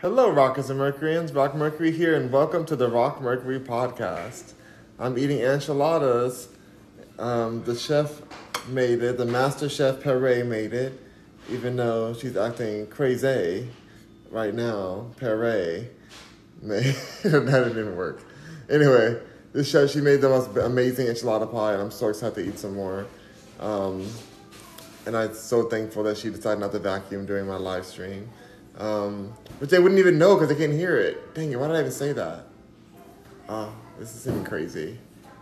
Hello, Rockers and Mercuryans. Rock Mercury here, and welcome to the Rock Mercury podcast. I'm eating enchiladas. The chef made it. The master chef Pere made it, even though she's acting crazy right now. Pere, that didn't even work. Anyway, this chef, she made the most amazing enchilada pie, and I'm so excited to eat some more. And I'm so thankful that she decided not to vacuum during my live stream. Which they wouldn't even know because they can't hear it. Dang it, why did I even say that? This is even crazy.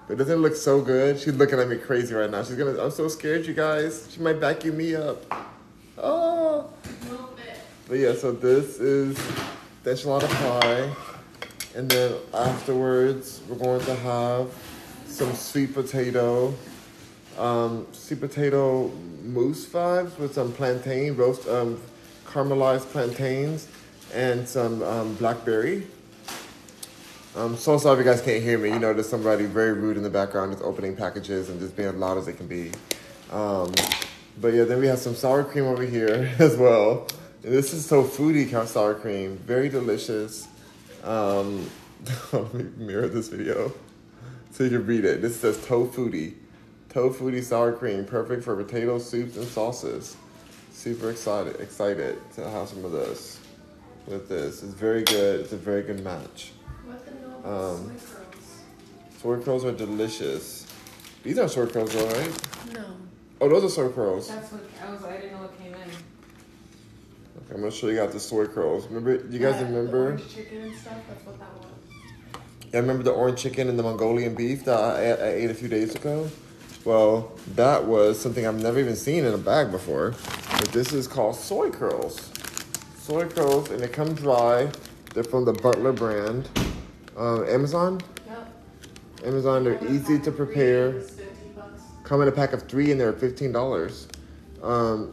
But doesn't it look so good? She's looking at me crazy right now. I'm so scared, you guys. She might vacuum me up. Oh. But yeah, so this is the enchilada pie. And then afterwards, we're going to have some sweet potato mousse vibes with some plantain, roast, caramelized plantains, and some blackberry. So sorry if you guys can't hear me. You know, there's somebody very rude in the background just opening packages and just being as loud as they can be. But yeah, then we have some sour cream over here as well. And this is tofu sour cream. Very delicious. Let me mirror this video so you can read it. This says tofu sour cream, perfect for potato soups and sauces. Super excited to have some of this with this. It's very good. It's a very good match. What the no soy curls? Soy curls are delicious. These are soy curls, though, right? No. Oh, those are soy curls. That's what I didn't know what came in. Okay, I'm gonna show you guys the soy curls. Remember, you guys remember? The orange chicken and stuff. That's what that was. Yeah, remember the orange chicken and the Mongolian beef that I ate a few days ago? Well, that was something I've never even seen in a bag before. But this is called soy curls. Soy curls, and they come dry. They're from the Butler brand. Amazon? Yep. Amazon, they're easy to prepare. $50. Come in a pack of 3 and they're $15.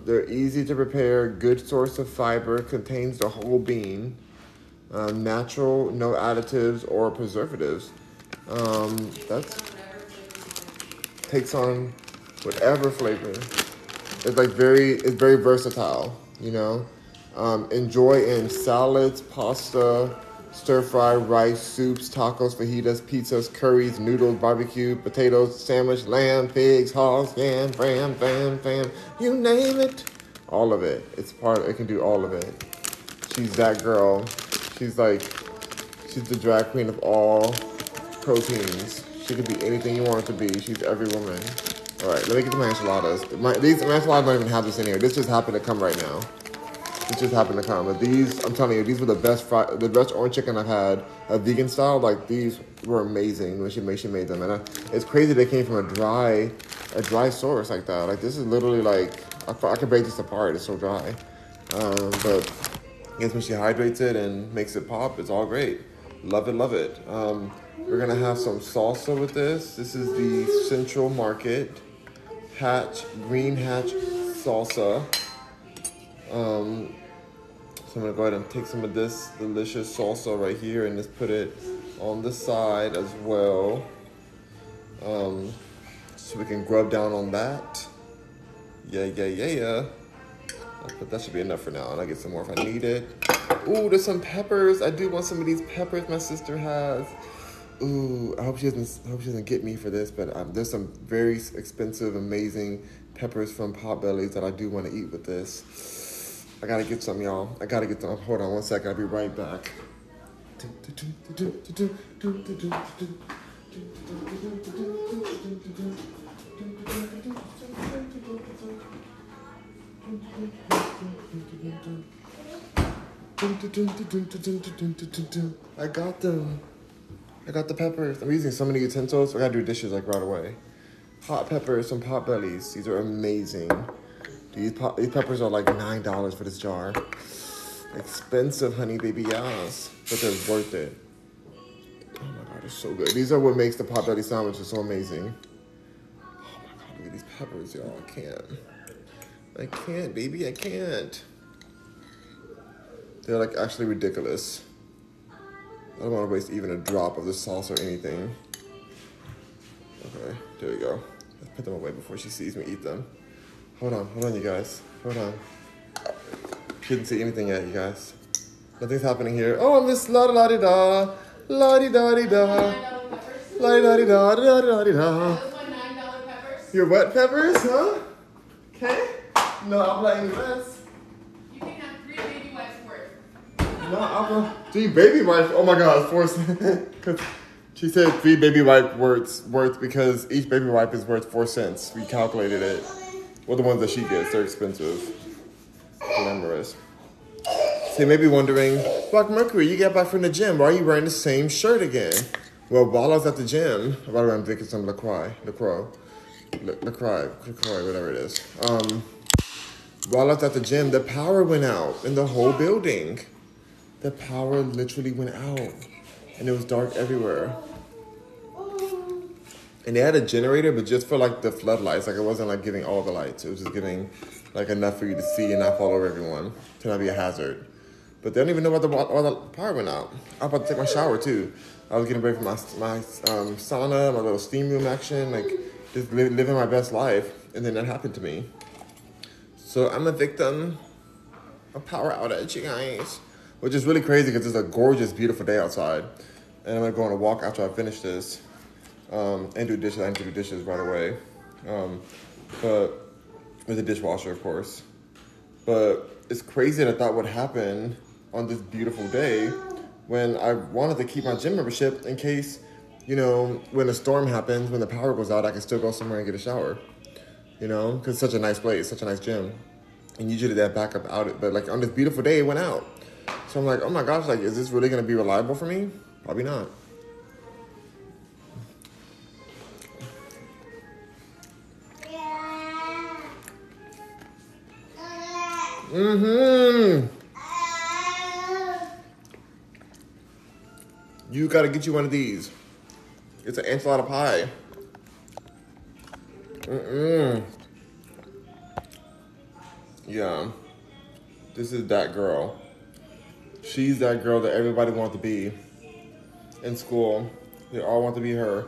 They're easy to prepare, good source of fiber, contains the whole bean. Natural, no additives or preservatives. Takes on whatever flavor. It's very versatile, you know. Enjoy in salads, pasta, stir-fry, rice, soups, tacos, fajitas, pizzas, curries, noodles, barbecue, potatoes, sandwich, lamb, pigs, hogs, yam, fam, you name it. All of it. It can do all of it. She's that girl. She's the drag queen of all proteins. She could be anything you want her to be. She's every woman. All right, let me get to my enchiladas. These enchiladas don't even have this in here. This just happened to come right now. This just happened to come. But these, I'm telling you, these were the best orange chicken I've had, vegan style. Like, these were amazing when she made them. And it's crazy they came from a dry source like that. Like, this is literally like, I could break this apart. It's so dry. But I guess when she hydrates it and makes it pop, it's all great. Love it. We're gonna have some salsa with this. This is the Central Market Green Hatch salsa. So I'm gonna go ahead and take some of this delicious salsa right here and just put it on the side as well. So we can grub down on that. Yeah. But that should be enough for now, and I'll get some more if I need it. Ooh, there's some peppers. I do want some of these peppers my sister has. Ooh, I hope she doesn't get me for this, but there's some very expensive, amazing peppers from Potbellies that I do want to eat with this. I gotta get some, y'all. I gotta get them. Hold on one second. I'll be right back. I got them. I got the peppers. I'm using so many utensils. I gotta do dishes like right away. Hot peppers from Potbellies. These are amazing. These peppers are like $9 for this jar. Expensive, honey baby, yes. But they're worth it. Oh my God, they're so good. These are what makes the Potbelly sandwiches so amazing. Oh my God, look at these peppers, y'all. I can't, baby, I can't. They're like actually ridiculous. I don't want to waste even a drop of the sauce or anything. Okay, there we go. Let's put them away before she sees me eat them. Hold on, you guys. Hold on. Couldn't see anything yet, you guys. Nothing's happening here. Oh, Miss La Da Da Da, La Di Da Di Da, $9 peppers. La Di Da Di Da Da Da Di Da. Those my $9 peppers. Your what peppers, huh? Okay. No, I'm letting you rest. You can have 3 baby wipes worth. No, I'll 3 baby wipes. Oh my God, 4 cents. Because she said 3 baby wipe worth because each baby wipe is worth 4 cents. We calculated it. Well, the ones that she gets, they're expensive. Glamorous. So you may be wondering, Black Mercury, you got back from the gym. Why are you wearing the same shirt again? Well, while I was at the gym, by the way, I'm drinking some LaCroix, whatever it is. While I was at the gym, the power went out in the whole building. The power literally went out, and it was dark everywhere. And they had a generator, but just for like the floodlights. Like it wasn't like giving all the lights. It was just giving like enough for you to see and not fall over everyone, to not be a hazard. But they don't even know why the power went out. I was about to take my shower too. I was getting ready for my sauna, my little steam room action, like just living my best life. And then that happened to me. So I'm a victim of power outage, you guys. Which is really crazy because it's a gorgeous, beautiful day outside. And I'm gonna go on a walk after I finish this. And do dishes. I need to do dishes right away. But with a dishwasher, of course. But it's crazy that that would happen on this beautiful day when I wanted to keep my gym membership in case, you know, when a storm happens, when the power goes out, I can still go somewhere and get a shower. You know, because it's such a nice place, such a nice gym. And usually that backup out, but like on this beautiful day, it went out. So I'm like, oh my gosh, like, is this really gonna be reliable for me? Probably not. You gotta get you one of these. It's an enchilada pie. Yeah. This is that girl. She's that girl that everybody wants to be in school. They all want to be her.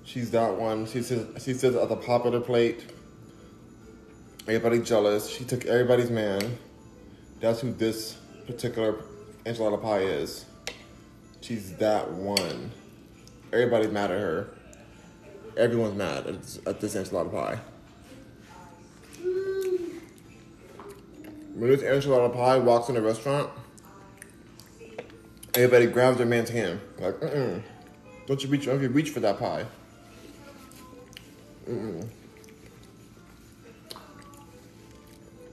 She's that one. She sits at the popular plate. Everybody jealous. She took everybody's man. That's who this particular enchilada pie is. She's that one. Everybody's mad at her. Everyone's mad at this enchilada pie. When this enchilada pie walks in a restaurant, everybody grabs their man's hand. Like, don't you reach for that pie.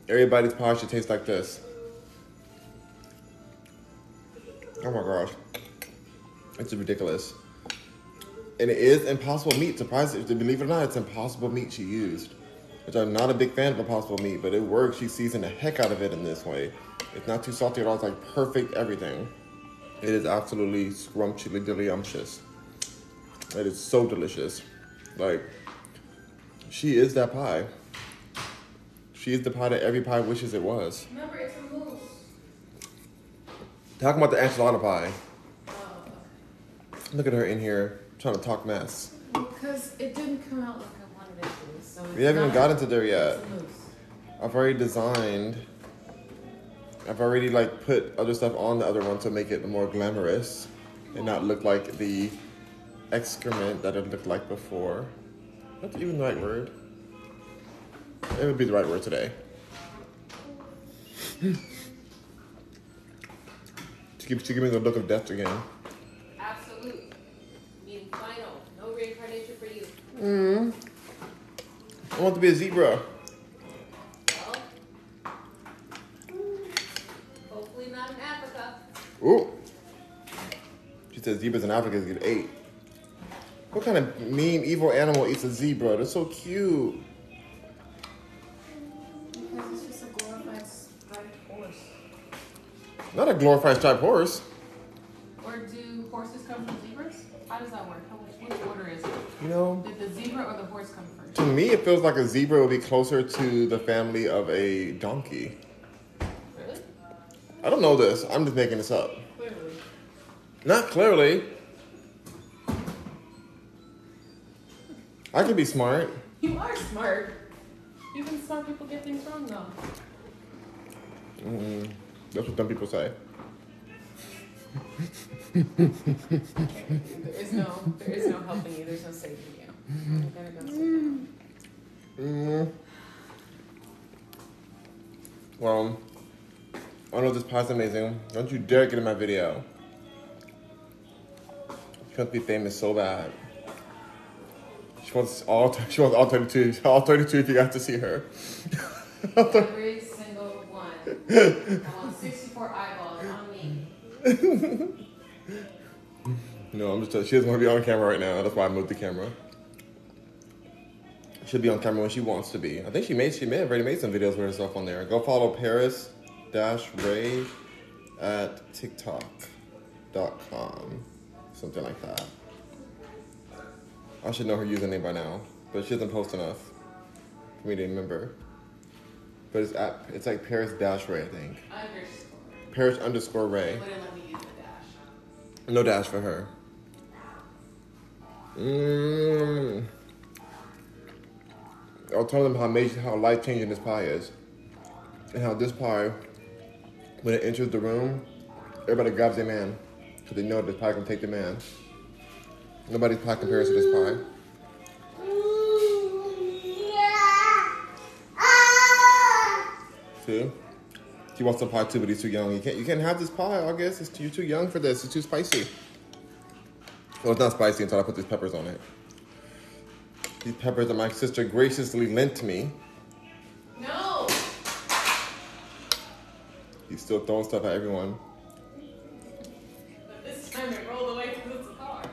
Everybody's pie should taste like this. Oh my gosh. It's ridiculous. And it is Impossible meat. Surprisingly, believe it or not, it's Impossible meat she used. Which I'm not a big fan of Impossible meat, but it works. She seasoned the heck out of it in this way. It's not too salty at all. It's like perfect everything. It is absolutely scrumptiously delicious. It is so delicious. Like, she is that pie. She is the pie that every pie wishes it was. Remember, it's a mousse. Talking about the enchilada pie. Look at her in here trying to talk mess. Because it didn't come out like I wanted it to. So We haven't even gotten to there yet. It's a mousse. I've already like put other stuff on the other one to make it more glamorous and not look like the excrement that it looked like before. That's even the right word. It would be the right word today. to give me the look of death again. Absolute. Meaning final. No reincarnation for you. I want to be a zebra. Well, hopefully not in Africa. Ooh. She says zebras in Africa get ate. What kind of mean, evil animal eats a zebra? They're so cute. Because it's just a glorified striped horse. Not a glorified striped horse. Or do horses come from zebras? How does that work? Which order is it? You know, Did the zebra or the horse come first? to me it feels like a zebra would be closer to the family of a donkey. Really? I don't know this. I'm just making this up. Clearly. Not clearly. I could be smart. You are smart. Even smart people get things wrong, though. That's what dumb people say. There is no helping you. There's no saving you. You're gonna go sit down. Well, I know this pie's amazing. Don't you dare get in my video. She wants to be famous so bad. She wants all 32. All 32 if you got to see her. Every single one. I want 64 eyeballs on me. No, I'm just she doesn't want to be on camera right now. That's why I moved the camera. She'll be on camera when she wants to be. I think she may have already made some videos with herself on there. Go follow Paris-Ray at TikTok.com. Something like that. I should know her username by now, but she doesn't post enough for me to remember. But it's like Paris-Ray, I think. Paris_Ray. Wouldn't let me use the dash. No dash for her. I'll tell them how life-changing this pie is. And how this pie, when it enters the room, everybody grabs their man. Because they know this pie can take the man. Nobody's pie compares to this pie. See? He wants some pie too, but he's too young. You can't have this pie, August. You're too young for this. It's too spicy. Well, it's not spicy until I put these peppers on it. These peppers that my sister graciously lent to me. No! He's still throwing stuff at everyone. But this time it rolled away because it's a car.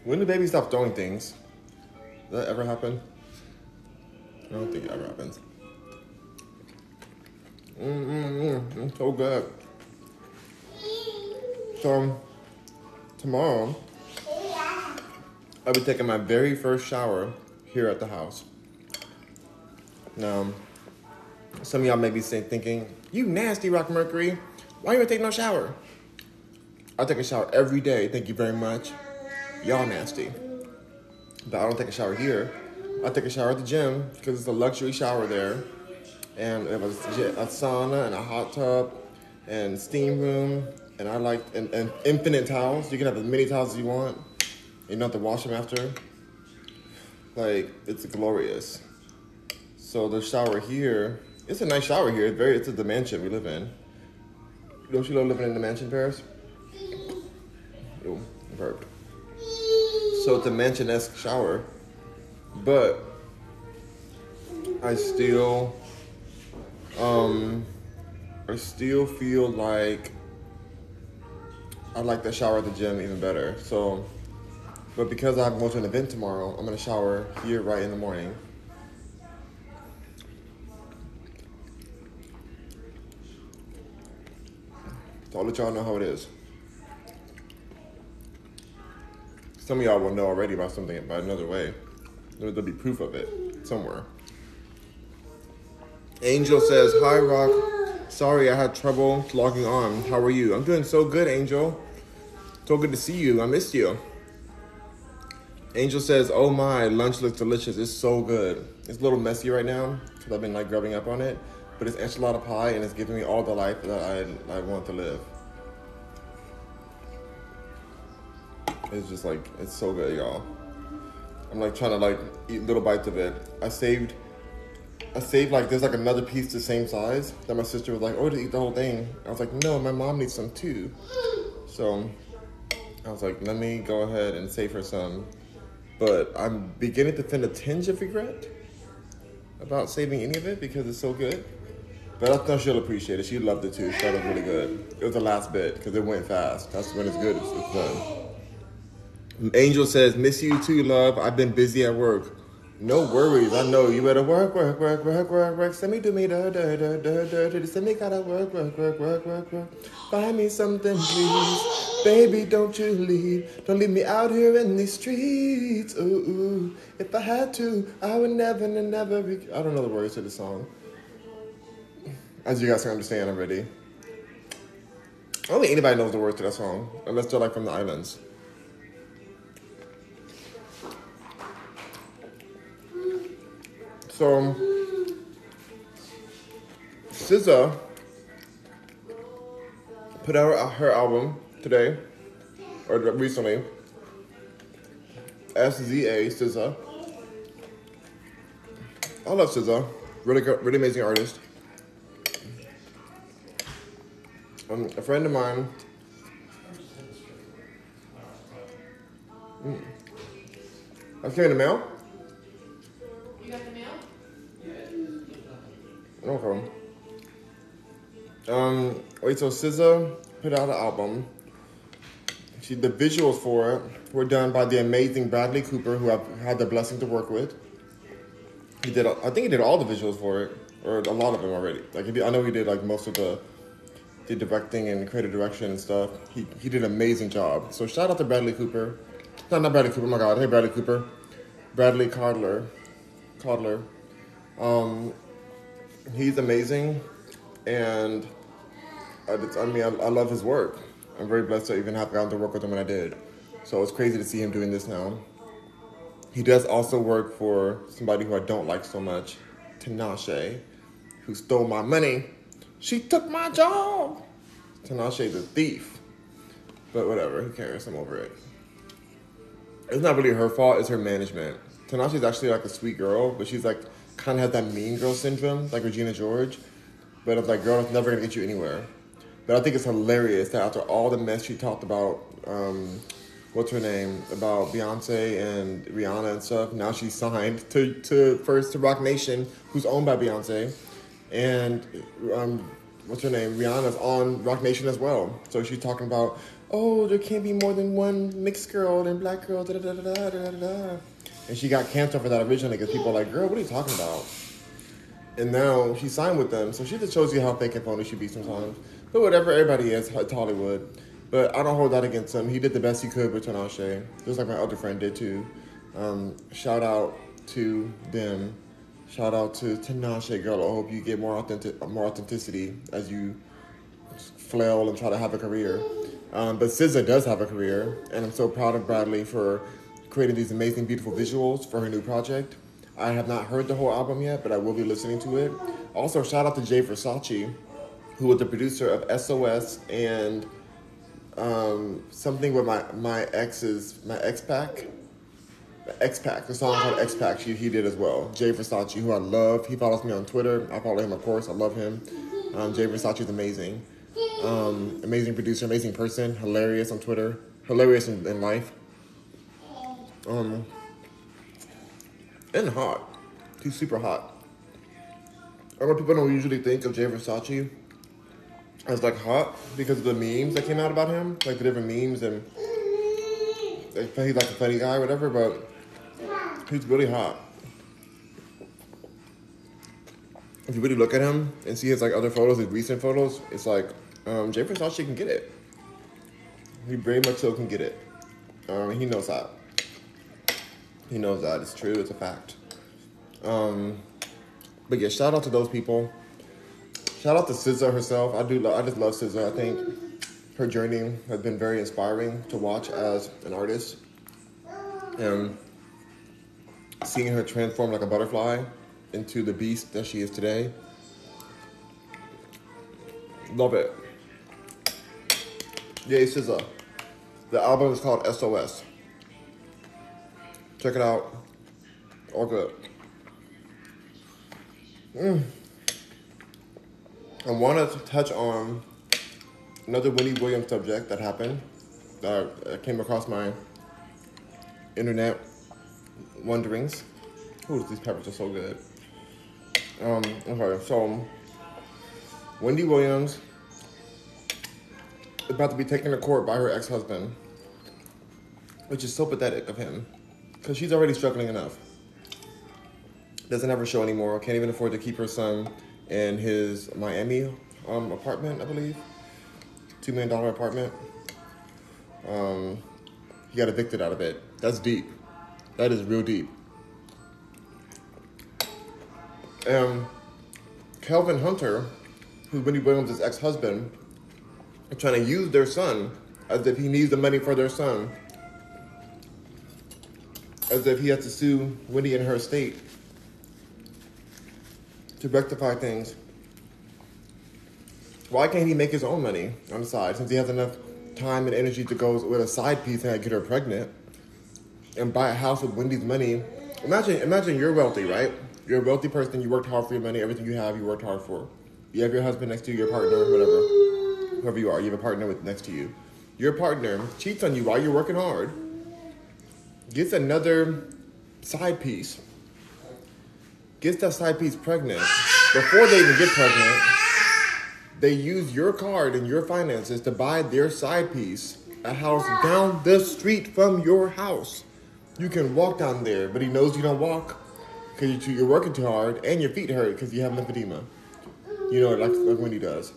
When do babies stop throwing things? Does that ever happen? I don't think it ever happens. It's so good. So, tomorrow, I'll be taking my very first shower here at the house. Now, some of y'all may be thinking, you nasty, Rock Mercury. Why you ain't take no shower? I take a shower every day, thank you very much. Y'all nasty. But I don't take a shower here. I take a shower at the gym because it's a luxury shower there. And it was a sauna and a hot tub and steam room. And I like and infinite towels. You can have as many towels as you want. You don't have to wash them after. Like, it's glorious. So the shower here, it's a nice shower here. It's a mansion we live in. Don't you love living in the mansion, Paris? Oh, burp. So it's a mansion-esque shower, but I still feel like I like the shower at the gym even better. So, but because I'm going to an event tomorrow, I'm gonna shower here right in the morning. So I'll let y'all know how it is. Some of y'all will know already about something by another way. There'll be proof of it somewhere. Angel says, hi, Rock. Sorry, I had trouble logging on. How are you? I'm doing so good, Angel. So good to see you. I missed you. Angel says, oh my, lunch looks delicious. It's so good. It's a little messy right now because I've been like grubbing up on it. But it's enchilada pie and it's giving me all the life that I want to live. It's just like, it's so good, y'all. I'm like trying to like eat little bites of it. I saved like, there's like another piece the same size that my sister was like, oh, to eat the whole thing. I was like, no, my mom needs some too. So I was like, let me go ahead and save her some. But I'm beginning to feel a tinge of regret about saving any of it because it's so good. But I thought she'll appreciate it. She loved it too. She thought it was really good. It was the last bit because it went fast. That's when it's good. It's done. Angel says, miss you too, love. I've been busy at work. No worries. I know you better work. Send me to me, Send me gotta work. Buy me something, please. Baby, don't you leave. Don't leave me out here in these streets. Ooh. If I had to, I would never. I don't know the words to the song. As you guys can understand already. I don't think anybody knows the words to that song, unless they're like from the islands. So, SZA put out her album today, or recently. SZA, SZA. I love SZA. Really good, really amazing artist. A friend of mine. I came in the mail. You got the mail? Okay. Wait, so SZA put out an album. The visuals for it were done by the amazing Bradley Cooper, who I've had the blessing to work with. I think he did all the visuals for it, or a lot of them already. Like I know he did like most of the directing and creative direction and stuff. He did an amazing job. So shout out to Bradley Cooper. No, not Bradley Cooper. Oh my God, hey Bradley Cooper, Bradley Codler. He's amazing, and I love his work. I'm very blessed to even have gotten to work with him when I did. So it's crazy to see him doing this now. He does also work for somebody who I don't like so much, Tinashe, who stole my money. She took my job. Tinashe's a thief. But whatever, who cares? I'm over it. It's not really her fault, it's her management. Tinashe's actually like a sweet girl, but she's like kind of has that mean girl syndrome, like Regina George. But it's like, girl, it's never gonna get you anywhere. But I think it's hilarious that after all the mess she talked about, what's her name, about Beyonce and Rihanna and stuff, now she's signed to Rock Nation, who's owned by Beyonce. And what's her name, Rihanna's on Rock Nation as well. So she's talking about, oh, there can't be more than one mixed girl and black girl, da da da da da da da. And she got canceled for that originally because people are like, girl, what are you talking about? And now she signed with them. So she just shows you how fake and phony she be sometimes. But whatever, everybody is, it's Hollywood. But I don't hold that against him. He did the best he could with Tinashe, just like my other friend did too. Shout out to them. Shout out to Tinashe, girl. I hope you get more authenticity as you flail and try to have a career. But SZA does have a career, and I'm so proud of Bradley for creating these amazing, beautiful visuals for her new project. I have not heard the whole album yet, but I will be listening to it. Also, shout out to Jay Versace, who was the producer of SOS and something with my X-Pac. X-Pac, the song called X-Pac, he did as well. Jay Versace, who I love. He follows me on Twitter. I follow him, of course. I love him. Jay Versace is amazing. Amazing producer, amazing person. Hilarious on Twitter. Hilarious in life. And hot. He's super hot. I know people don't usually think of Jay Versace as like hot because of the memes that came out about him. Like the different memes and he's like a funny guy or whatever, but he's really hot. If you really look at him and see his like other photos, his recent photos, it's like Jay Versace can get it. He very much so can get it. He knows that. He knows that. It's true. It's a fact. But yeah, shout out to those people. Shout out to SZA herself. I just love SZA. I think her journey has been very inspiring to watch as an artist. And seeing her transform like a butterfly into the beast that she is today. Love it. Yay, SZA. The album is called SOS. Check it out. All good. I want to touch on another Wendy Williams subject that happened. That came across my internet wonderings. Ooh, these peppers are so good. Okay, so Wendy Williams is about to be taken to court by her ex-husband, which is so pathetic of him, because she's already struggling enough. Doesn't have her show anymore. Can't even afford to keep her son in his Miami apartment, I believe. $2 million apartment. He got evicted out of it. That's deep. That is real deep. Calvin Hunter, who's Wendy Williams' ex-husband, is trying to use their son as if he needs the money for their son. As if he has to sue Wendy and her estate to rectify things. Why can't he make his own money on the side since he has enough time and energy to go with a side piece and get her pregnant and buy a house with Wendy's money. Imagine you're wealthy, right? You're a wealthy person. You worked hard for your money. Everything you have, you worked hard for. You have your husband next to you, your partner, whatever. Whoever you are, you have a partner next to you. Your partner cheats on you while you're working hard. Gets another side piece. Gets that side piece pregnant. Before they even get pregnant, they use your card and your finances to buy their side piece a house down the street from your house. You can walk down there, but he knows you don't walk because you're working too hard and your feet hurt because you have lymphedema. You know, like Wendy does.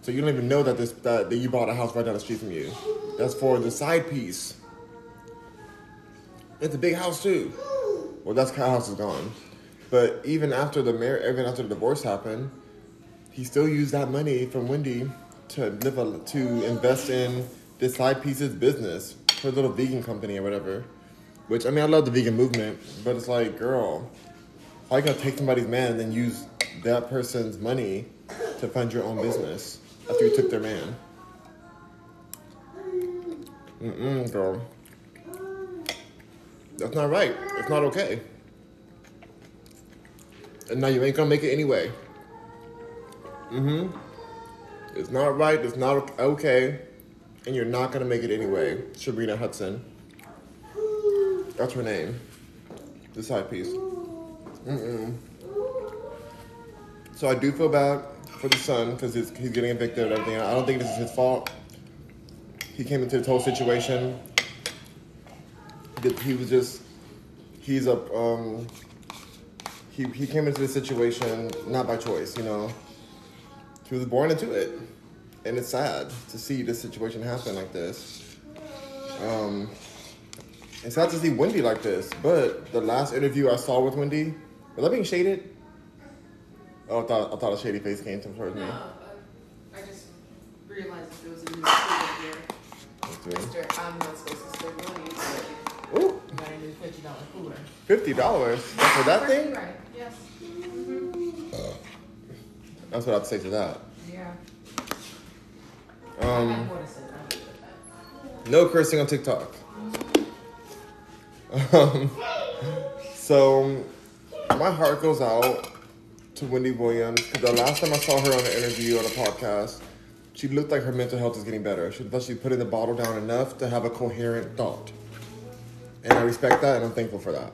So you don't even know that you bought a house right down the street from you. That's for the side piece. It's a big house too. Well, that's how the house is gone. But even after the divorce happened, he still used that money from Wendy to invest in this side piece's business, her little vegan company or whatever. Which, I mean, I love the vegan movement, but it's like, girl, how are you gonna take somebody's man and then use that person's money to fund your own business after you took their man? Girl. That's not right. It's not okay. And now you ain't gonna make it anyway. It's not right. It's not okay. And you're not gonna make it anyway. Sabrina Hudson. That's her name. The side piece. So I do feel bad for the son because he's getting evicted and everything. I don't think this is his fault. He came into this whole situation. He came into this situation not by choice, you know. He was born into it. And it's sad to see this situation happen like this. It's sad to see Wendy like this, but the last interview I saw with Wendy, was I being shaded? Oh, I thought a shady face came towards me. No, I just realized there was a new student here. Mr. I'm not supposed to spend money, but Ooh. I got a new $50 cooler. $50? That's for that thing? Right, yes. That's what I have to say to that. Yeah. I have more to say about that. No cursing on TikTok. So my heart goes out to Wendy Williams because the last time I saw her on an interview on a podcast, she looked like her mental health is getting better. She putting the bottle down enough to have a coherent thought. And I respect that and I'm thankful for that.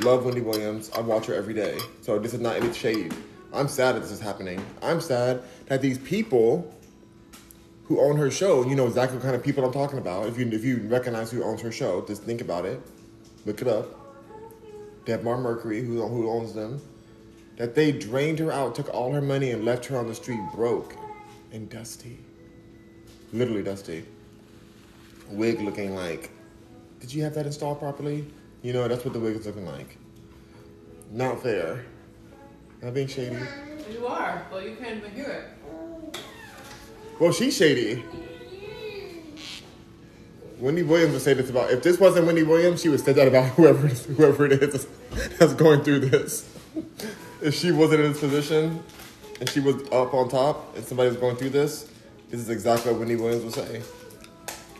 Love Wendy Williams. I watch her every day. So this is not any shade. I'm sad that this is happening. I'm sad that these people who own her show, you know exactly what kind of people I'm talking about. If you recognize who owns her show, just think about it. Look it up. They have Mercury, who owns them. That they drained her out, took all her money, and left her on the street broke and dusty. Literally dusty. Wig looking like, did you have that installed properly? You know, that's what the wig is looking like. Not fair. Not being shady. You are, but you can't even hear it. Well, she's shady. Wendy Williams would say this about, if this wasn't Wendy Williams, she would say that about whoever it is that's going through this. If she wasn't in this position and she was up on top and somebody was going through this is exactly what Wendy Williams would say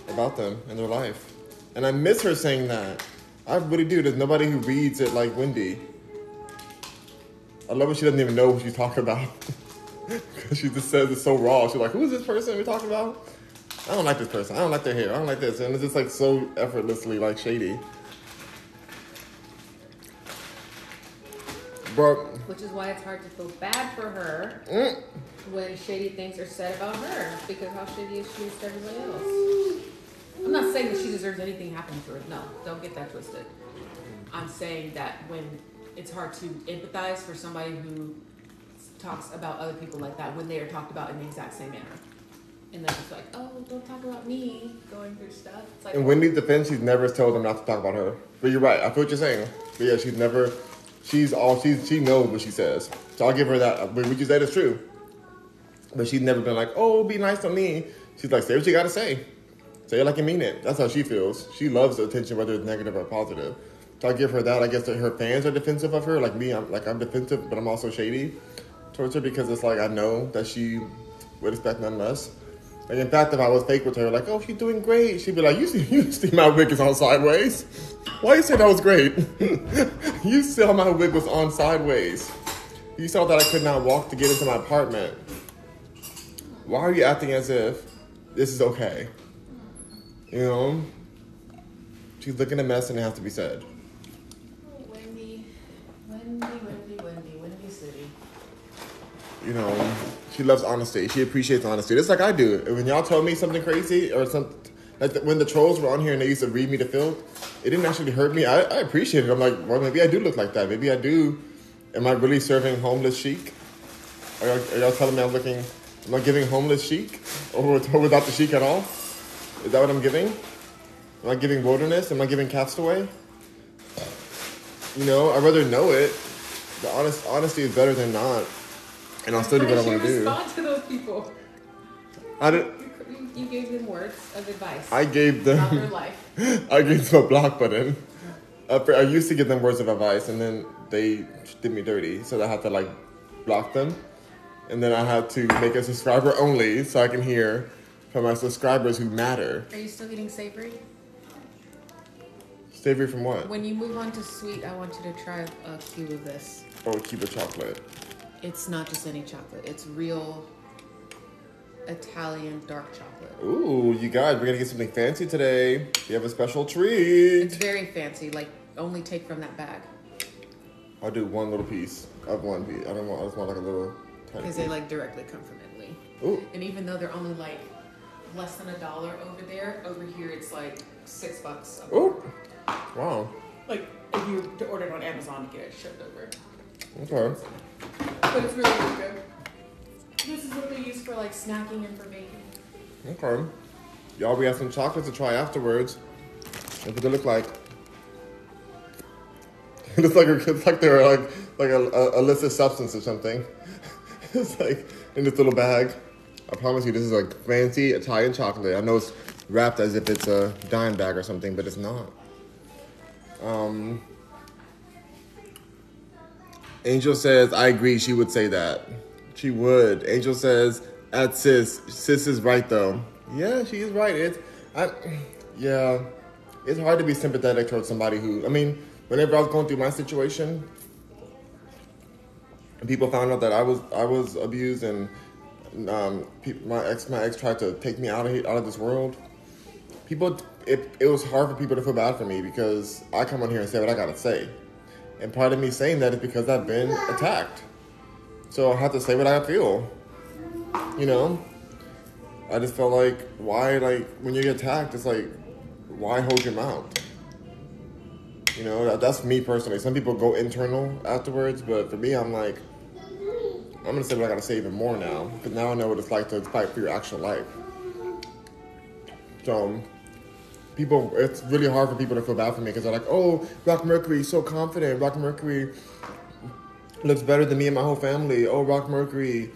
about them and their life. And I miss her saying that. I really do. There's nobody who reads it like Wendy. I love when she doesn't even know what she's talking about. Because she just says it so raw. She's like, who is this person we're talking about? I don't like this person. I don't like their hair. I don't like this. And it's just like so effortlessly like shady. But Which is why it's hard to feel bad for her when shady things are said about her, because how shady is she to everybody else? I'm not saying that she deserves anything happening to her. No, don't get that twisted. I'm saying that when it's hard to empathize for somebody who talks about other people like that when they are talked about in the exact same manner. And they're just like, oh, don't talk about me going through stuff. It's like, in Wendy's defense, she's never told them not to talk about her. But you're right. I feel what you're saying. But yeah, she knows what she says. So I'll give her that. But what you said is true. But she's never been like, oh, be nice to me. She's like, say what you got to say. Say it like you mean it. That's how she feels. She loves the attention, whether it's negative or positive. So I give her that. I guess that her fans are defensive of her. Like me, I'm defensive, but I'm also shady towards her because it's like I know that she would expect none less. Like, in fact, if I was fake with her, like, oh, she's doing great, she'd be like, you see my wig is on sideways? Why you say that was great? You saw my wig was on sideways. You saw that I could not walk to get into my apartment. Why are you acting as if this is okay? You know? She's looking a mess and it has to be said. Windy City. You know, she loves honesty. She appreciates honesty. Just like I do. When y'all told me something crazy or something, like when the trolls were on here and they used to read me the filth, it didn't actually hurt me. I appreciate it. I'm like, well, maybe I do look like that. Maybe I do. Am I really serving homeless chic? Are y'all telling me am I giving homeless chic? Or without the chic at all? Is that what I'm giving? Am I giving wilderness? Am I giving castaway? You know, I'd rather know it. The honesty is better than not. And I'll still do what I want to do. Respond to those people. You gave them words of advice. I gave them. About their life. I gave them a block button. I used to give them words of advice, and then they did me dirty, so I had to like block them, and then I had to make a subscriber only, so I can hear from my subscribers who matter. Are you still eating savory? Savory from what? When you move on to sweet, I want you to try a cube of this. Oh, a cube of chocolate. It's not just any chocolate. It's real Italian dark chocolate. Ooh, you guys, we're gonna get something fancy today. We have a special treat. It's very fancy. Like, only take from that bag. I'll do one little piece of one piece. I just want like a little tiny Because piece. they like directly come from Italy. Ooh. And even though they're only like less than $1 over there, over here it's like $6. Ooh. Wow. Like if you order it on Amazon to get it shipped over. Okay. But it's really, really good. This is what they use for like snacking and for baking. Okay. Y'all, we have some chocolates to try afterwards. Look what they look like. It's like they're like a illicit substance or something. It's like in this little bag. I promise you, this is like fancy Italian chocolate. I know it's wrapped as if it's a dime bag or something, but it's not. Angel says, I agree, she would say that. She would. Angel says, at sis. Sis is right though. Yeah, she is right. It's hard to be sympathetic towards somebody who, I mean, whenever I was going through my situation, and people found out that I was abused and my ex tried to take me out of this world. It was hard for people to feel bad for me because I come on here and say what I gotta say. And part of me saying that is because I've been attacked. So I have to say what I feel. You know? I just felt like, why, like, when you get attacked, it's like, why hold your mouth? You know, that's me personally. Some people go internal afterwards, but for me, I'm like, I'm gonna say what I gotta say even more now. Because now I know what it's like to fight for your actual life. So, it's really hard for people to feel bad for me because they're like, oh, Rock Mercury, so confident. Rock Mercury looks better than me and my whole family. Oh, Rock Mercury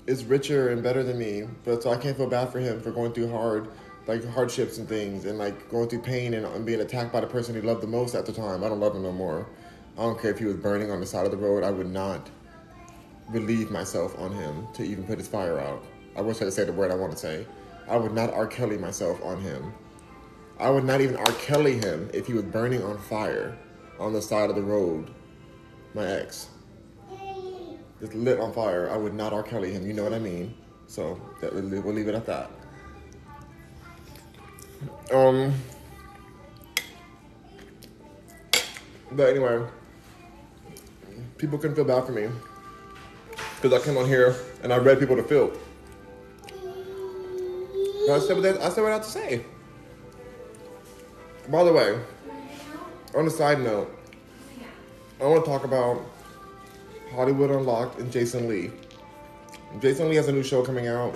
is richer and better than me. But so I can't feel bad for him for going through hardships and things and like going through pain and being attacked by the person he loved the most at the time. I don't love him no more. I don't care if he was burning on the side of the road. I would not relieve myself on him to even put his fire out. I wish I could say the word I want to say. I would not R. Kelly myself on him. I would not even R. Kelly him if he was burning on fire on the side of the road. My ex. Just lit on fire. I would not R. Kelly him. You know what I mean? So we'll leave it at that. But anyway, people couldn't feel bad for me because I came on here and I read people to feel. I said what I had to say. By the way, on a side note, I want to talk about Hollywood Unlocked and Jason Lee. Jason Lee has a new show coming out.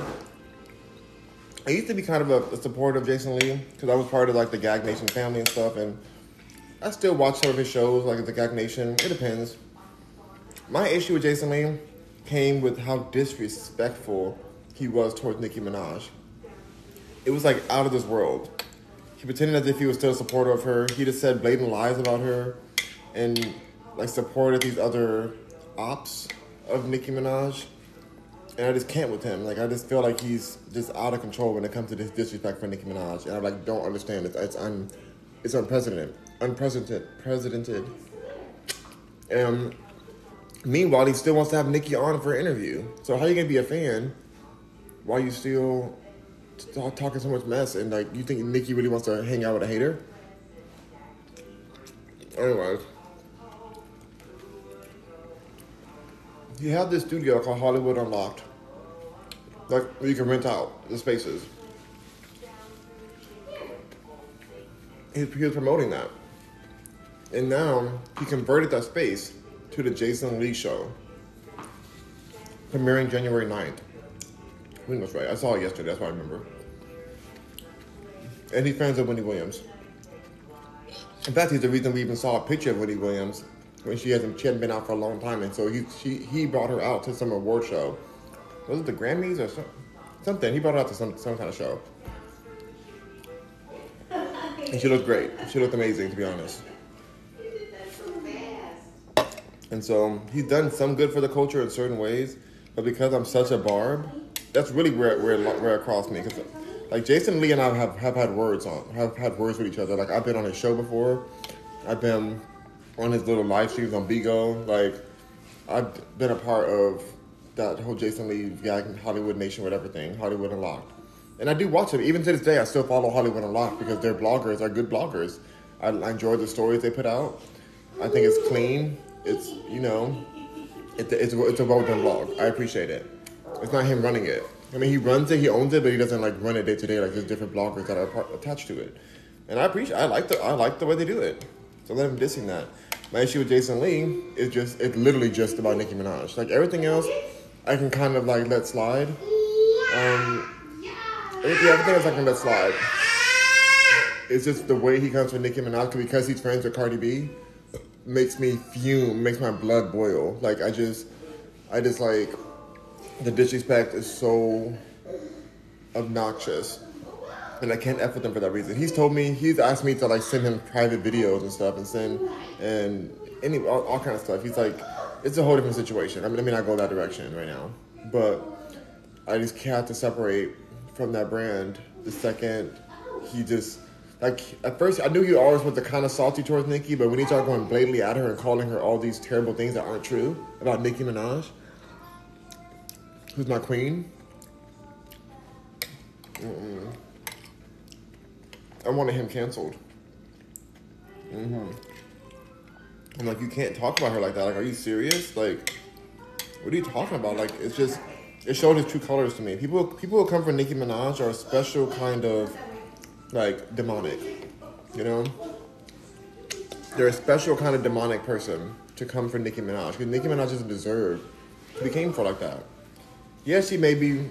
I used to be kind of a supporter of Jason Lee because I was part of like the Gag Nation family and stuff, and I still watch some of his shows like the Gag Nation. It depends. My issue with Jason Lee came with how disrespectful he was towards Nicki Minaj. It was like out of this world. He pretended as if he was still a supporter of her. He just said blatant lies about her and like supported these other ops of Nicki Minaj. And I just can't with him. Like, I just feel like he's just out of control when it comes to this disrespect for Nicki Minaj. And I like don't understand it. It's unprecedented. And meanwhile, he still wants to have Nicki on for an interview. So how you gonna be a fan while you still talking so much mess? And like, you think Nicki really wants to hang out with a hater? Anyways, he had this studio called Hollywood Unlocked. Like, where you can rent out the spaces. He was promoting that. And now he converted that space to the Jason Lee show, premiering January 9th. I think that's right. I saw it yesterday. That's why I remember. And he's friends with Wendy Williams. In fact, he's the reason we even saw a picture of Wendy Williams when she hadn't been out for a long time. And so he brought her out to some award show. Was it the Grammys or something? He brought her out to some kind of show. And she looked great. She looked amazing, to be honest. And so he's done some good for the culture in certain ways, but because I'm such a barb, that's really where it crossed me. Because like Jason Lee and I have had words with each other. Like, I've been on his show before. I've been on his little live streams on Bigo. Like, I've been a part of that whole Jason Lee gag, Hollywood Nation, whatever thing, Hollywood Unlocked. And I do watch it. Even to this day, I still follow Hollywood Unlocked because their bloggers are good bloggers. I enjoy the stories they put out. I think it's clean. It's, you know, it's a well-done blog. I appreciate it. It's not him running it. I mean, he runs it, he owns it, but he doesn't like run it day to day. Like, there's different bloggers that are attached to it. And I like the way they do it. So let him dissing that. My issue with Jason Lee is it's literally just about Nicki Minaj. Like, everything else, I can kind of like let slide. Everything else I can let slide. It's just the way he comes for Nicki Minaj because he's friends with Cardi B makes me fume, makes my blood boil. Like, I just like, the disrespect is so obnoxious. And I can't F with him for that reason. He's asked me to like send him private videos and stuff and all kind of stuff. He's like, it's a whole different situation. I mean, not go that direction right now. But I just have to separate from that brand the second he just, like, at first I knew he always was the kind of salty towards Nicki, but when he started going blatantly at her and calling her all these terrible things that aren't true about Nicki Minaj, who's my queen, I wanted him canceled. I'm like, you can't talk about her like that. Like, are you serious? Like, what are you talking about? Like, it showed his true colors to me. People who come for Nicki Minaj are a special kind of, like, demonic, you know? They're a special kind of demonic person to come for Nicki Minaj. Because Nicki Minaj doesn't deserve to be came for like that. Yes, she may be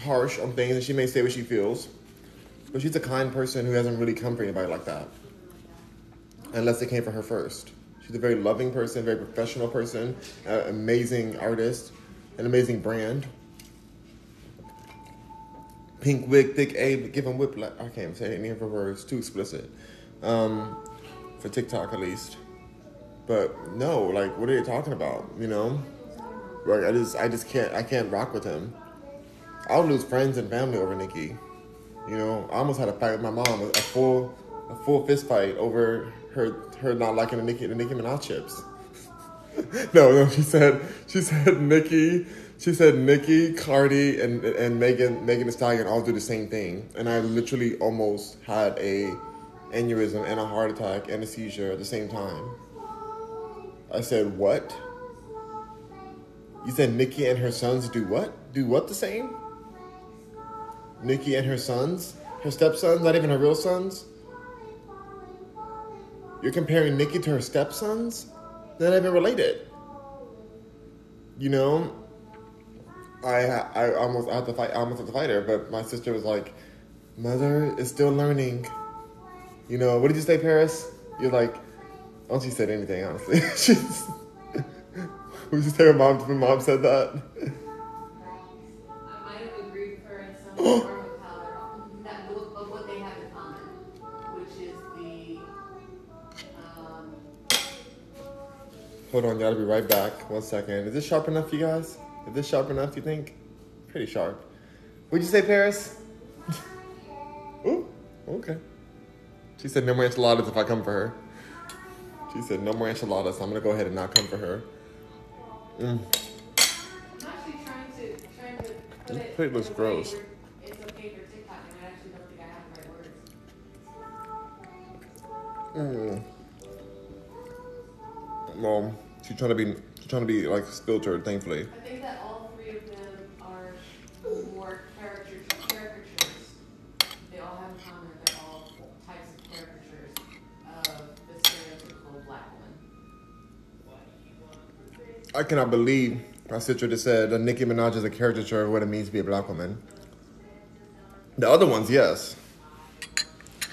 harsh on things and she may say what she feels, but she's a kind person who hasn't really come for anybody like that. Unless they came for her first. She's a very loving person, very professional person, amazing artist, an amazing brand. Pink wig, thick A, give him whiplash. I can't say any of her words, too explicit. For TikTok at least. But no, like, what are you talking about, you know? Like, I can't rock with him. I'll lose friends and family over Nicki. You know, I almost had a fight with my mom, a full fist fight over her not liking the Nicki Minaj chips. No, she said Nicki, Cardi, and Megan Thee Stallion all do the same thing, and I literally almost had a aneurysm and a heart attack and a seizure at the same time. I said, what? You said Nicki and her sons do what? Do what the same? Nicki and her sons? Her stepsons? Not even her real sons? You're comparing Nicki to her stepsons? They're not even related. You know? I almost had to fight her, but my sister was like, Mother is still learning. You know, what did you say, Paris? You're like, I don't think she said anything, honestly. What did you say when mom said that? I might have agreed with her in some form of of what they have in common, which is Hold on, gotta be right back. 1 second. Is this sharp enough, you guys? Is this sharp enough, you think? pretty sharp. What'd you say, Paris? Ooh, okay. She said no more enchiladas if I come for her. She said no more enchiladas. I'm gonna go ahead and not come for her. I'm actually trying to put This it plate looks in a way gross. where it's okay for TikTok, and I actually don't think I have the right words. Well, she's trying to be like filtered, thankfully. I think that all three of them are more caricatures. They all have in common that they're all types of caricatures of the stereotypical black woman. I cannot believe my sister just said that Nicki Minaj is a caricature of what it means to be a black woman. The other ones, yes.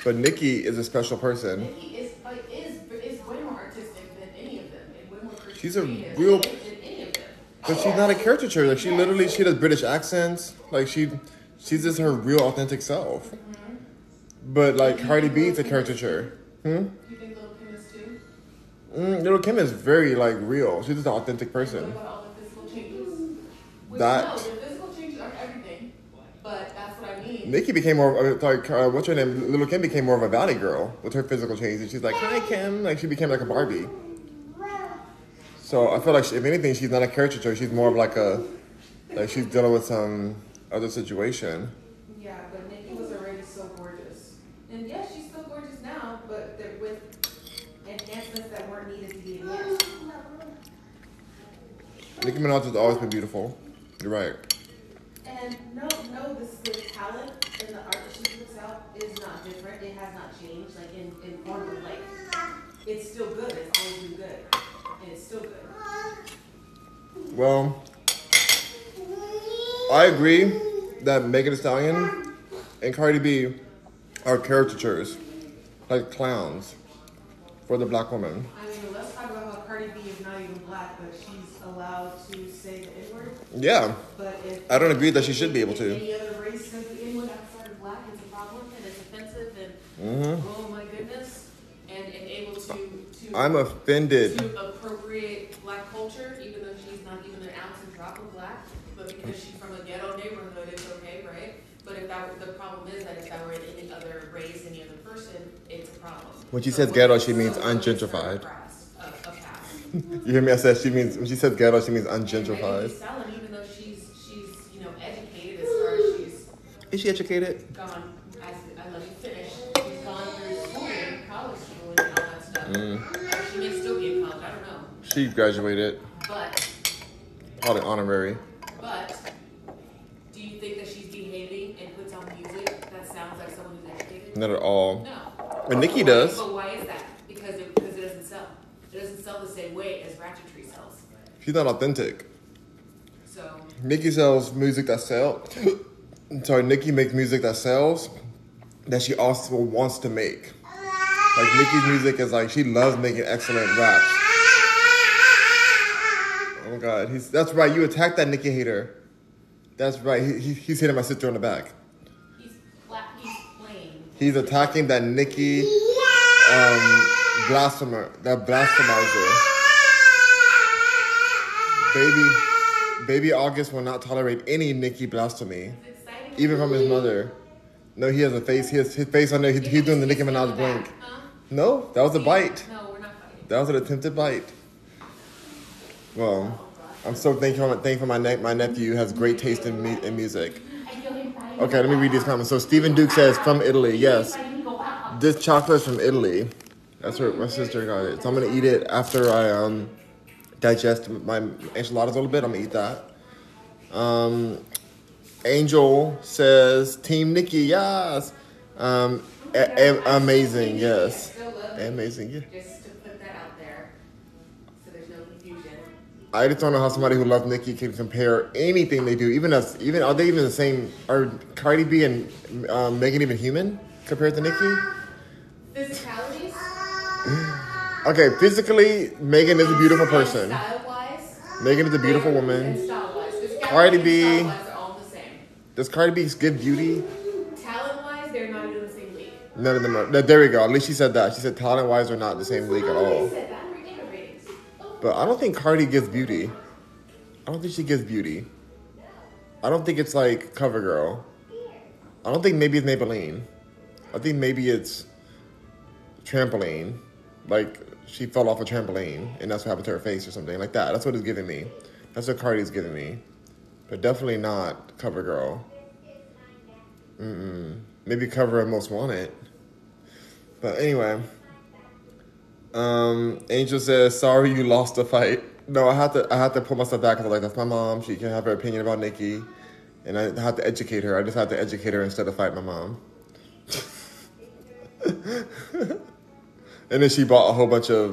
But Nicki is a special person. Nicki is way more artistic than any of them, and way more creative She's a than real... any of them. But she's not a caricature. Like, she does British accents. Like, she's just her real authentic self. Mm-hmm. But, like, Cardi B is a caricature. You think Lil' Kim is too? Lil' Kim is very, like, real. She's just an authentic person. What about all the physical changes? That... No, the physical changes are everything, but that's what I mean. Nicki became more of, like, what's her name? Lil' Kim became more of a valley girl with her physical changes. She's like, hi, Kim. Like, she became like a Barbie. So I feel like, if anything, she's not a caricature. She's more of like she's dealing with some other situation. Yeah, but Nicki was already so gorgeous. And yes, she's still gorgeous now, but with enhancements that weren't needed to be enhanced. Nicki Minaj has always been beautiful. You're right. And the talent and the art that she puts out is not different. It has not changed. Like in form of like, it's still good. It's always been good, and it's still good. Well, I agree that Megan Thee Stallion and Cardi B are caricatures, like clowns, for the black woman. I mean, let's talk about how Cardi B is not even black, but she's allowed to say the N-word. Yeah. But if I don't agree that she should be able to. Any other race says the N-word outside of black, it's a problem and it's offensive and oh my goodness, and able to I'm offended. to appropriate black culture, even though she's not even an ounce and drop of black, but because she's from a ghetto neighborhood, it's okay, right? But if that were, the problem is that if that were in any other race, any other person, it's a problem. When she says ghetto, she means ungentrified. A pass. You hear me? I said when she says ghetto, she means And Megan ungentrified. Thee Stallion, even though she's educated as far as she's Is she educated? gone, I let you finish. She's gone through schooling, college schooling, and all that stuff. She may still be in college. I don't know. She graduated. But Probably honorary. do you think that she's behaving and puts on music that sounds like someone who's educated? Not at all. No. But Nicki does. But why is that? Because it doesn't sell. It doesn't sell the same way as Ratchetry sells. She's not authentic. So Nicki sells music that sells. Sorry, Nicki makes music that sells that she also wants to make. Like, Nicki's music is like, she loves making excellent raps. Oh my God, that's right, you attacked that Nicki hater. That's right, he's hitting my sister on the back. he's playing. He's attacking that Nicki blasphemizer. Baby August will not tolerate any Nicki blasphemy, even from his mother. No, he has a face. His face on there. He's doing the Nicki Minaj blink. Huh? No, that was a bite. No, we're not fighting. That was an attempted bite. Well, I'm so thankful my nephew has great taste in music. Okay, let me read these comments. So Stephen Duke says, from Italy. Yes, this chocolate is from Italy. That's where my sister got it. So I'm going to eat it after I digest my enchiladas a little bit. I'm going to eat that. Angel says, Team Nicki, yes. Amazing, yes. Amazing, yeah. Just to put that out there, so there's no confusion. I just don't know how somebody who loves Nicki can compare anything they do. Even are they even the same? Are Cardi B and Megan even human compared to Nicki? Physicalities? Okay, physically, Megan is a beautiful person. Style-wise? Megan is a beautiful woman. And style-wise. Cardi B. Style-wise are all the same. Does Cardi B give beauty? Talent-wise, they're not even in the same league. None of them are. There we go. At least she said that. She said talent-wise, they're not in the same league at all. They said that. Read the ratings. But I don't think Cardi gives beauty. I don't think she gives beauty. I don't think it's like CoverGirl. I don't think maybe it's Maybelline. I think maybe it's trampoline. Like she fell off a trampoline and that's what happened to her face or something like that. That's what it's giving me. That's what Cardi's giving me. But definitely not CoverGirl. Maybe Cover Most Wanted. But anyway. Angel says, sorry you lost the fight. No, I had to pull myself back because I was like, that's my mom. She can have her opinion about Nikki. And I have to educate her. I just have to educate her instead of fight my mom. And then she bought a whole bunch of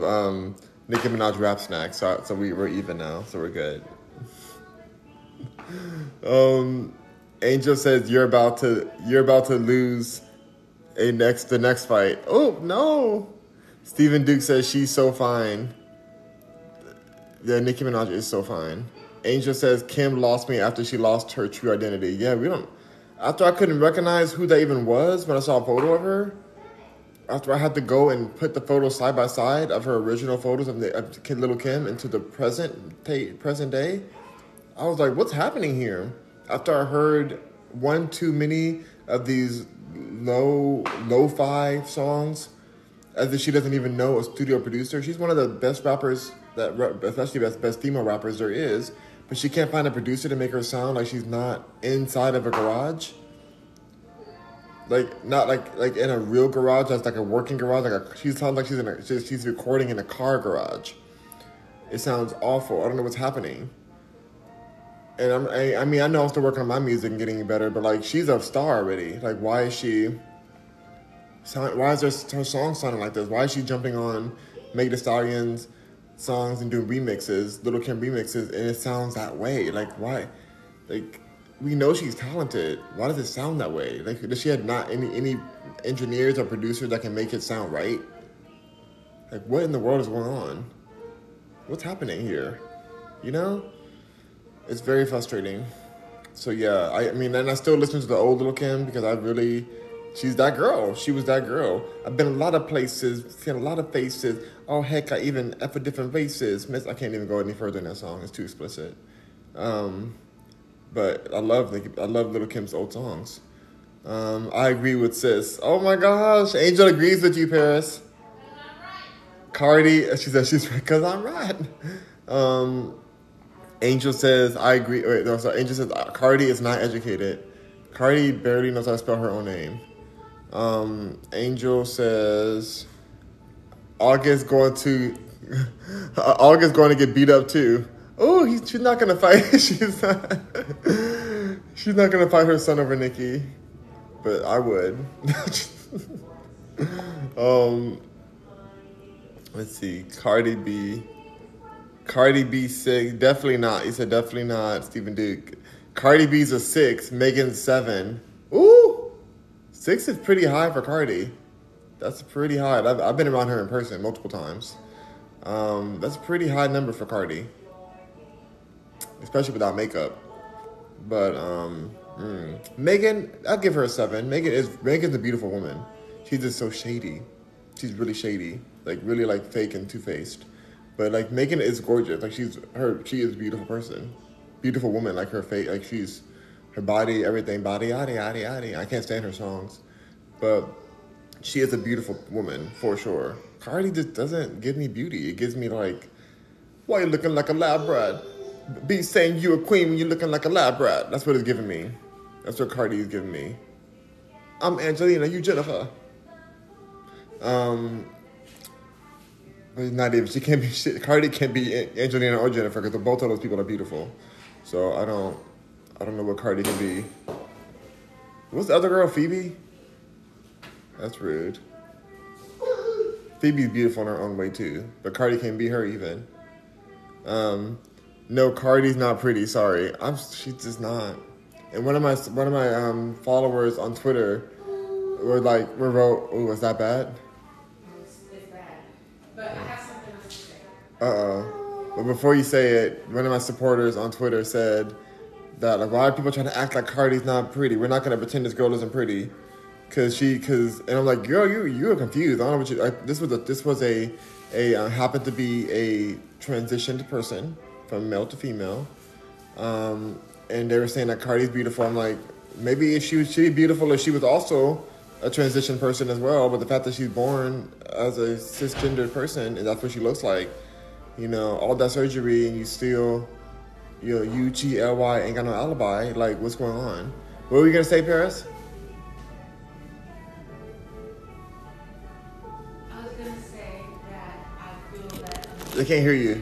Nicki Minaj rap snacks. So we're even now. So we're good. Angel says you're about to lose the next fight. Oh no. Stephen Duke says she's so fine. Yeah, Nicki Minaj is so fine. Angel says Kim lost me after she lost her true identity. Yeah, we don't. After I couldn't recognize who that even was when I saw a photo of her. After I had to go and put the photos side by side of her original photos of Little Kim into the present day, I was like, what's happening here? After I heard one too many of these lo-fi songs, as if she doesn't even know a studio producer. She's one of the best rappers, especially best female rappers there is, but she can't find a producer to make her sound like she's not inside of a garage. Like, not like in a real garage, that's like a working garage. She sounds like she's recording in a car garage. It sounds awful. I don't know what's happening. And I mean, I know I'm still working on my music and getting better, but like, she's a star already. Like, why is her song sounding like this? Why is she jumping on Meg Thee Stallion's songs and doing remixes, Little Kim remixes, and it sounds that way? Like, why? Like, we know she's talented. Why does it sound that way? Like, does she have not any engineers or producers that can make it sound right? Like, what in the world is going on? What's happening here? You know? It's very frustrating. So, yeah, I mean, and I still listen to the old Little Kim because she's that girl. She was that girl. I've been a lot of places, seen a lot of faces. Oh, heck, I even F for different races. I can't even go any further in that song. It's too explicit. But I love Little Kim's old songs. I agree with sis. Oh, my gosh. Angel agrees with you, Paris. Cardi, she said she's right because I'm right. Angel says, I agree. Wait, no, sorry. Angel says, Cardi is not educated. Cardi barely knows how to spell her own name. Angel says August going to get beat up too. Oh, she's not gonna fight. she's not gonna fight her son over Nikki, but I would. Let's see. Cardi B 6. Definitely not. He said definitely not. Stephen Duke. Cardi B's a 6. Megan's 7. Ooh, 6 is pretty high for Cardi. That's pretty high. I've been around her in person multiple times. That's a pretty high number for Cardi, especially without makeup. But Megan, I'll give her a 7. Megan's a beautiful woman. She's just so shady. She's really shady, like really like fake and two-faced. But like Megan is gorgeous. Like she is a beautiful person, beautiful woman. Like her face, like her body, everything, body, yada yada yada. I can't stand her songs, but she is a beautiful woman for sure. Cardi just doesn't give me beauty. It gives me like, why you looking like a lab rat? Be saying you a queen when you're looking like a lab rat. That's what it's giving me. That's what Cardi is giving me. I'm Angelina, you Jennifer. But not even, she can't be shit. Cardi can't be Angelina or Jennifer because both of those people are beautiful. So I don't know what Cardi can be. What's the other girl, Phoebe? That's rude. Phoebe's beautiful in her own way too, but Cardi can't be her even. No, Cardi's not pretty. Sorry, she's just not. And one of my followers on Twitter wrote, "Oh, was that bad?" It's bad. But I have something else to say. But before you say it, one of my supporters on Twitter said that like, why are people trying to act like Cardi's not pretty? We're not gonna pretend this girl isn't pretty, and I'm like, girl, you're confused. I don't know what you. This was a happened to be a transitioned person from male to female, and they were saying that Cardi's beautiful. I'm like, maybe if she'd be beautiful if she was also a transition person as well. But the fact that she's born as a cisgendered person and that's what she looks like, all that surgery and you still, UGLY ain't got no alibi. Like, what's going on? What were you gonna say, Paris? I was gonna say that I feel that They can't hear you.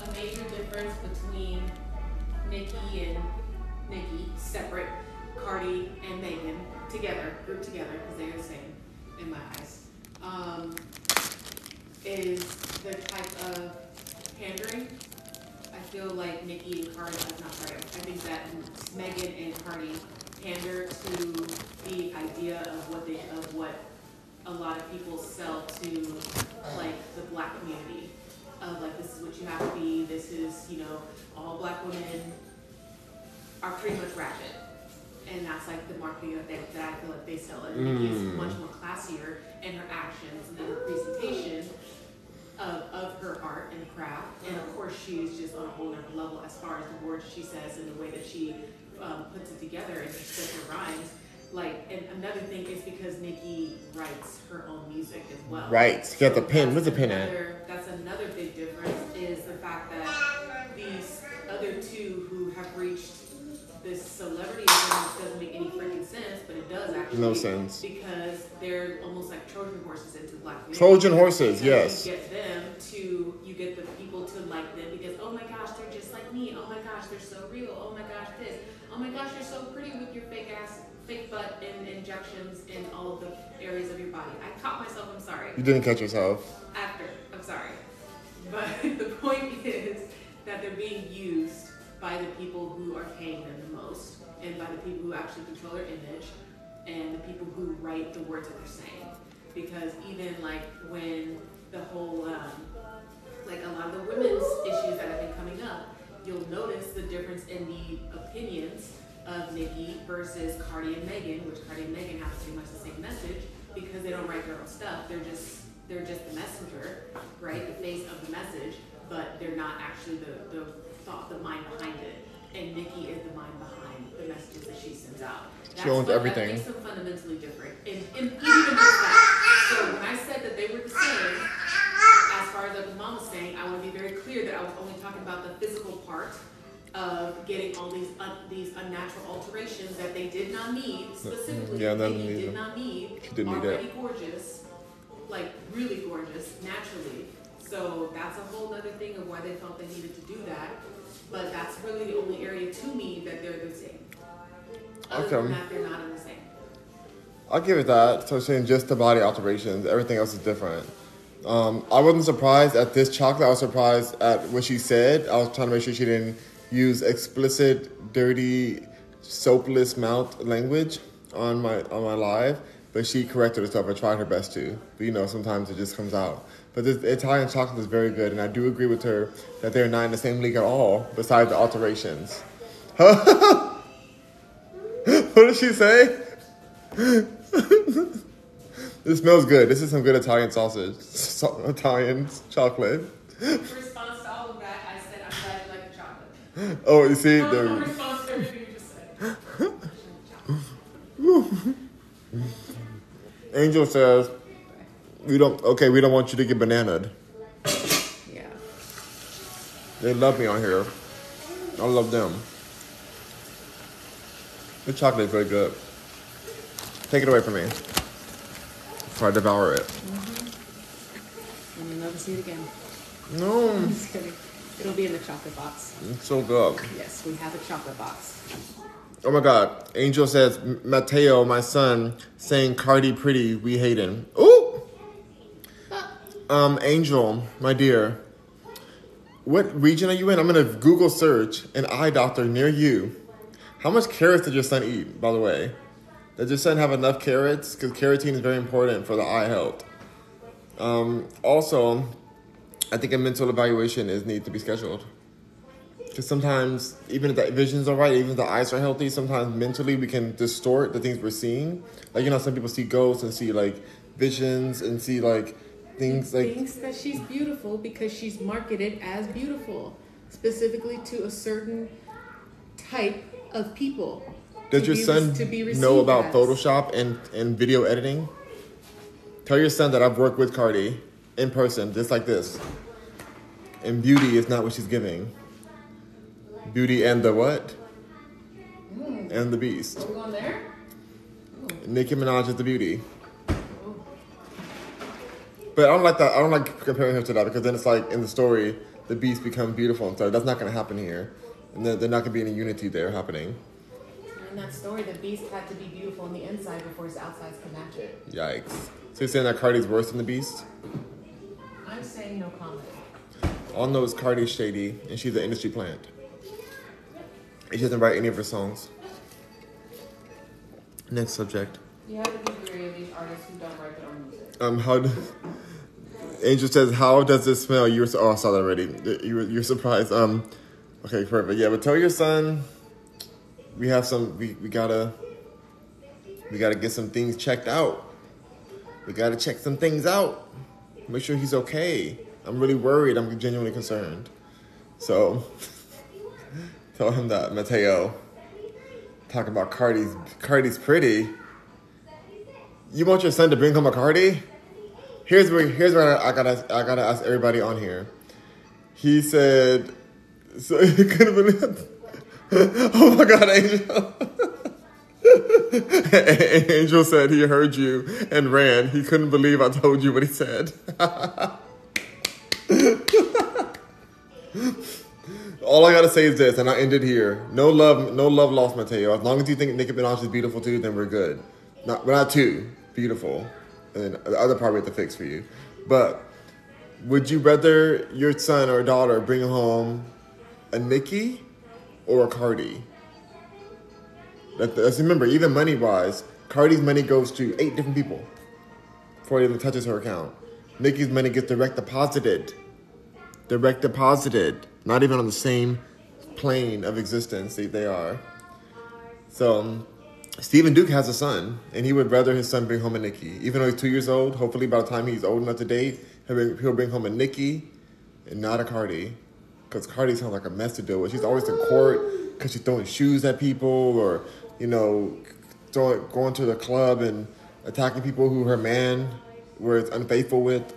a major difference between Nicki separate, Cardi and Megan together, grouped together, because they're the same in my eyes, is the type of pandering. I feel like Nicki and Cardi, I think that Megan and Cardi pander to the idea of what a lot of people sell to like the black community. Of like, this is what you have to be, this is, all black women are pretty much ratchet. And that's like the marketing that I feel like they sell. And Nicki is much more classier in her actions and her presentation of her art and craft. And of course, she's just on a whole other level as far as the words she says and the way that she puts it together and she says her rhymes. Like, and another thing is because Nicki writes her own music as well. Right. You got the pen. Where's the pen at? That's another big difference is the fact that these other two who have reached this celebrity doesn't make any freaking sense, but it does actually. No sense. Because they're almost like Trojan horses into black community. Trojan horses, yes. You get the people to like them because, oh my gosh, they're just like me. Oh my gosh, they're so real. Oh my gosh, this. Oh my gosh, you're so pretty with your fake butt and injections in all of the areas of your body. I caught myself, I'm sorry. You didn't catch yourself. After, I'm sorry. But the point is that they're being used by the people who are paying them the most and by the people who actually control their image and the people who write the words that they're saying. Because even like when the whole, like a lot of the women's issues that have been coming up, you'll notice the difference in the opinions of Nicki versus Cardi and Megan, which Cardi and Megan have pretty much the same message because they don't write their own stuff. They're just the messenger, right? The face of the message, but they're not actually the thought, the mind behind it. And Nicki is the mind behind the messages that she sends out. She owns everything. That makes them fundamentally different. And even just that. So when I said that they were the same, as far as like Mom was saying, I want to be very clear that I was only talking about the physical part of getting all these unnatural alterations that they did not need, specifically Nicki did not need, already gorgeous, like really gorgeous, naturally. So that's a whole other thing of why they felt they needed to do that. But that's really the only area to me that they're the same. Other than that, they're not in the same. I'll give it that. So saying just the body alterations, everything else is different. I wasn't surprised at this chocolate. I was surprised at what she said. I was trying to make sure she didn't use explicit, dirty, soapless mouth language on my live, but she corrected herself and tried her best to. But sometimes it just comes out. But this Italian chocolate is very good, and I do agree with her that they're not in the same league at all, besides the alterations. What did she say? It smells good. This is some good Italian sausage. Italian chocolate. In response to all of that, I said, I'm glad you like the chocolate. Oh, you see? No response to everything you just said. Angel says, we don't want you to get bananaed. Yeah. They love me on here. I love them. The chocolate is very good. Take it away from me before I devour it. And you'll never see it again. No. I'm just kidding. It'll be in the chocolate box. It's so good. Yes, we have a chocolate box. Oh my God. Angel says, Mateo, my son, saying Cardi pretty, we hate him. Ooh! Angel, my dear, what region are you in? I'm going to Google search an eye doctor near you. How much carrots did your son eat, by the way? Does your son have enough carrots? Because carotene is very important for the eye health. Also, I think a mental evaluation needs to be scheduled. Because sometimes, even if the vision's all right, even if the eyes are healthy, sometimes mentally we can distort the things we're seeing. Like, some people see ghosts and see, like, visions and see, like, things like... Thinks that she's beautiful because she's marketed as beautiful. Specifically to a certain type of people. Does your son know about Photoshop and video editing? Tell your son that I've worked with Cardi in person, just like this. And beauty is not what she's giving. Beauty and the what? And the Beast. Are we going there? Nicki Minaj is the beauty. But I don't like that. I don't like comparing her to that because then it's like in the story, the Beast becomes beautiful and so that's not going to happen here. And they're not going to be any unity there happening. In that story, the Beast had to be beautiful on the inside before his outsides could match it. Yikes. So you're saying that Cardi's worse than the Beast? I'm saying no comment. All I know is Cardi's shady and she's an industry plant. And she doesn't write any of her songs. Next subject. You have to agree with these artists who don't write their own music. Angel says, how does this smell? I saw that already. You're surprised. Okay, perfect. Yeah, but tell your son we have some, we gotta get some things checked out. We gotta check some things out. Make sure he's okay. I'm really worried. I'm genuinely concerned. So, tell him that, Mateo. Talking about Cardi's pretty. You want your son to bring home a Cardi? Here's where I gotta ask everybody on here. He said, so he couldn't believe. Oh my God, Angel. Angel said he heard you and ran. He couldn't believe I told you what he said. All I gotta say is this, and I end it here. No love lost, Mateo. As long as you think Nicki Minaj is beautiful too, then we're good. We're not too beautiful. And the other part we have to fix for you. But would you rather your son or daughter bring home a Nicki or a Cardi? Let's remember, even money-wise, Cardi's money goes to 8 different people before it even touches her account. Nicki's money gets direct deposited. Not even on the same plane of existence they are. So, Stephen Duke has a son, and he would rather his son bring home a Nicki. Even though he's 2 years old, hopefully by the time he's old enough to date, he'll bring home a Nicki and not a Cardi. Because Cardi sounds like a mess to deal with. She's always in court because she's throwing shoes at people or, going to the club and attacking people who her man was unfaithful with.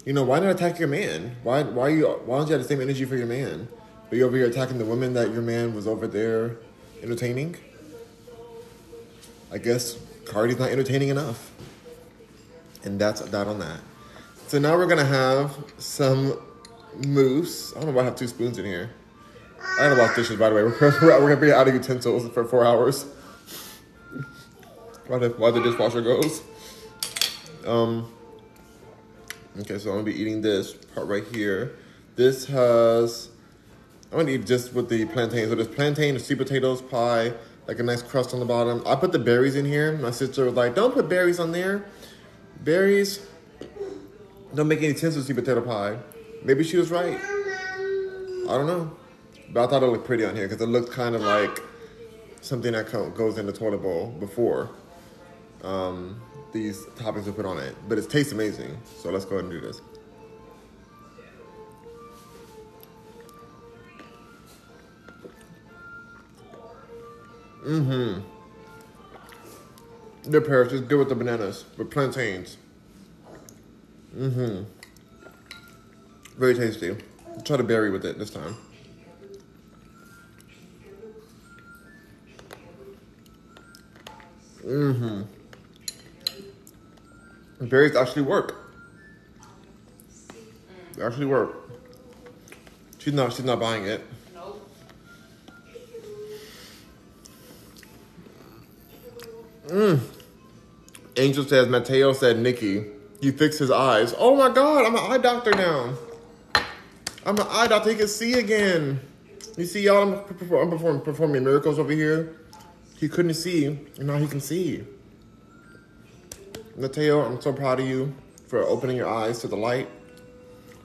Why not attack your man? Why don't you have the same energy for your man? But you're over here attacking the women that your man was over there entertaining? I guess Cardi's not entertaining enough. And that's that on that. So now we're going to have some mousse. I don't know why I have 2 spoons in here. I had to wash dishes, by the way. We're going to be out of utensils for 4 hours. While the dishwasher goes. Okay, so I'm going to be eating this part right here. I'm going to eat just with the plantain. So there's plantain, sweet potatoes, pie, like a nice crust on the bottom. I put the berries in here. My sister was like, don't put berries on there. Berries don't make any sense with sweet potato pie. Maybe she was right. I don't know. But I thought it looked pretty on here because it looked kind of like something that goes in the toilet bowl before these toppings are put on it. But it tastes amazing. So let's go ahead and do this. The pears is good with the bananas, with plantains. Very tasty. I'll try to berry with it this time. Berries actually work. They actually work. She's not buying it. Nope. Angel says, Mateo said Nicki. He fixed his eyes. Oh my God, I'm an eye doctor now. I'm an eye doctor. He can see again. You see, y'all, I'm performing miracles over here. He couldn't see, and now he can see. Mateo, I'm so proud of you for opening your eyes to the light.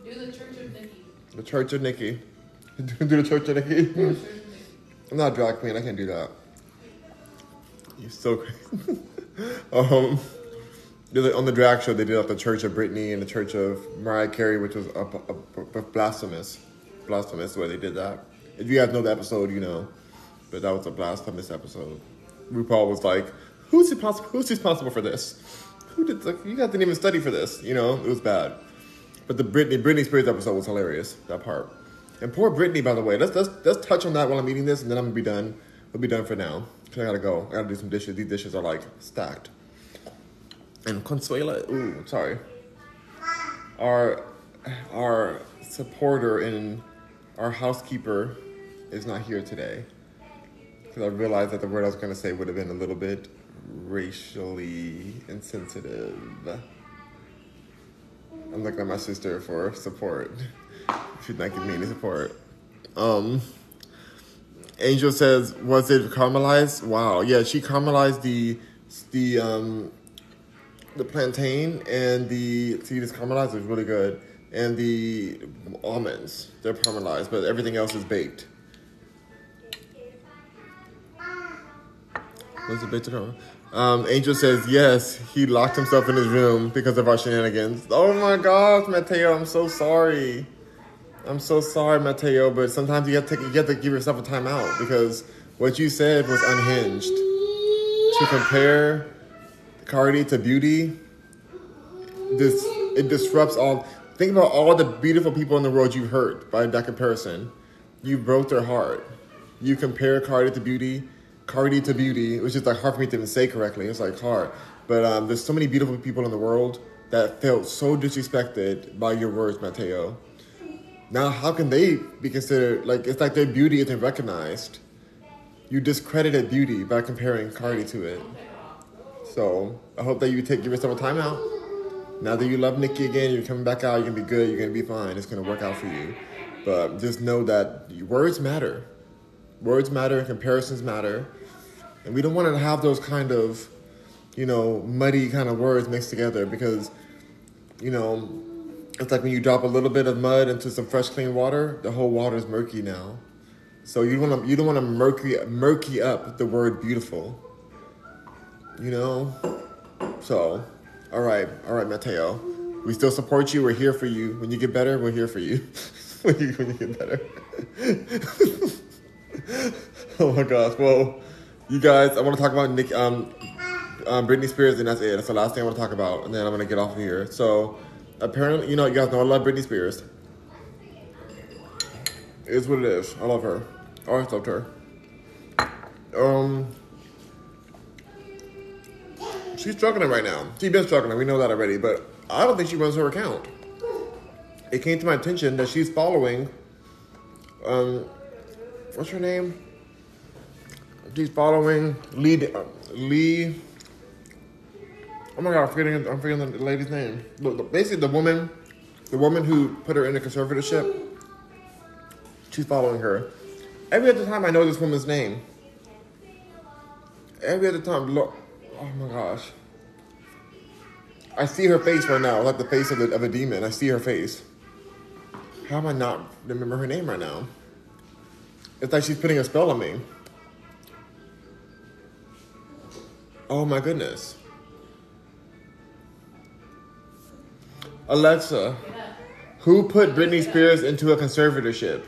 Do the Church of Nicki. The Church of Nicki. Do the Church of Nicki. I'm not a drag queen. I can't do that. You're so crazy. On the drag show, they did like the Church of Britney and the Church of Mariah Carey, which was blasphemous. Blasphemous the way they did that. If you guys know the episode, you know. But that was a blasphemous episode. RuPaul was like, who's responsible for this? Who did, like, you guys didn't even study for this, you know? It was bad. But the Britney Spears episode was hilarious, that part. And poor Britney, by the way. Let's touch on that while I'm eating this, and then I'm gonna be done. We'll be done for now. Cause I gotta go. I gotta do some dishes. These dishes are like stacked. And Consuela, ooh, sorry. Our supporter and our housekeeper is not here today. Because I realized that the word I was gonna say would have been a little bit racially insensitive. I'm looking at my sister for support. She's not giving me any support. Angel says, was it caramelized? Wow, yeah, she caramelized the plantain and the seed is caramelized. It's really good. And the almonds, they're caramelized, but everything else is baked. Was it baked to caramel? Angel says, yes, he locked himself in his room because of our shenanigans. Oh my gosh, Mateo, I'm so sorry. I'm so sorry, Mateo, but sometimes you have to give yourself a timeout because what you said was unhinged. To compare Cardi to Beauty, it disrupts all. Think about all the beautiful people in the world you've hurt by that comparison. You broke their heart. You compare Cardi to Beauty, which is like hard for me to even say correctly. It's like hard. But there's so many beautiful people in the world that felt so disrespected by your words, Mateo. Now, how can they be considered, like, it's like their beauty isn't recognized. You discredited Beauty by comparing Cardi to it. So, I hope that you give yourself a timeout. Now that you love Nicki again, you're coming back out, you're going to be good, you're going to be fine, it's going to work out for you. But just know that words matter. Words matter, comparisons matter. And we don't want to have those kind of, muddy kind of words mixed together because, it's like when you drop a little bit of mud into some fresh, clean water, the whole water is murky now. So you don't want to murky up the word beautiful. So, all right, Mateo. We still support you. We're here for you. When you get better, we're here for you. when you get better. Oh my gosh. Well, you guys, I want to talk about Britney Spears, and that's it. That's the last thing I want to talk about, and then I'm gonna get off of here. So. Apparently, you guys know I love Britney Spears. It is what it is. I love her. I always loved her. She's struggling right now. She's been struggling. We know that already. But I don't think she runs her account. It came to my attention that she's following. What's her name? She's following Lee. Oh my God, I'm forgetting the lady's name. Basically, the woman who put her in a conservatorship, she's following her. Every other time I know this woman's name. Every other time, look. Oh my gosh. I see her face right now, like the face of a demon. I see her face. How am I not remember her name right now? It's like she's putting a spell on me. Oh my goodness. Alexa, who put Britney Spears into a conservatorship?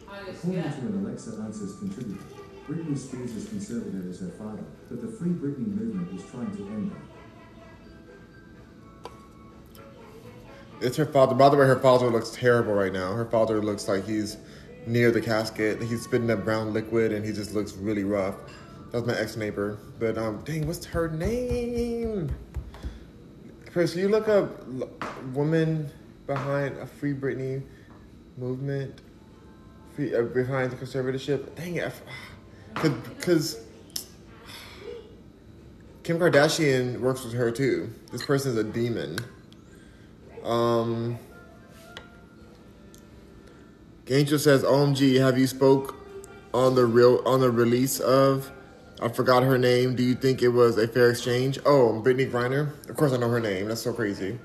According to an Alexa Answers contributor, Britney Spears' conservator is her father, but the Free Britney movement is trying to end that. It's her father. By the way, her father looks terrible right now. Her father looks like he's near the casket. He's spitting that brown liquid, and he just looks really rough. That was my ex-neighbor. But, dang, what's her name? Chris, you look up woman behind a Free Britney movement, behind the conservatorship. Dang it, because Kim Kardashian works with her too. This person's a demon. Angel says, "OMG, have you spoke on the release of? I forgot her name. Do you think it was a fair exchange?" Oh, Brittany Griner. Of course I know her name. That's so crazy.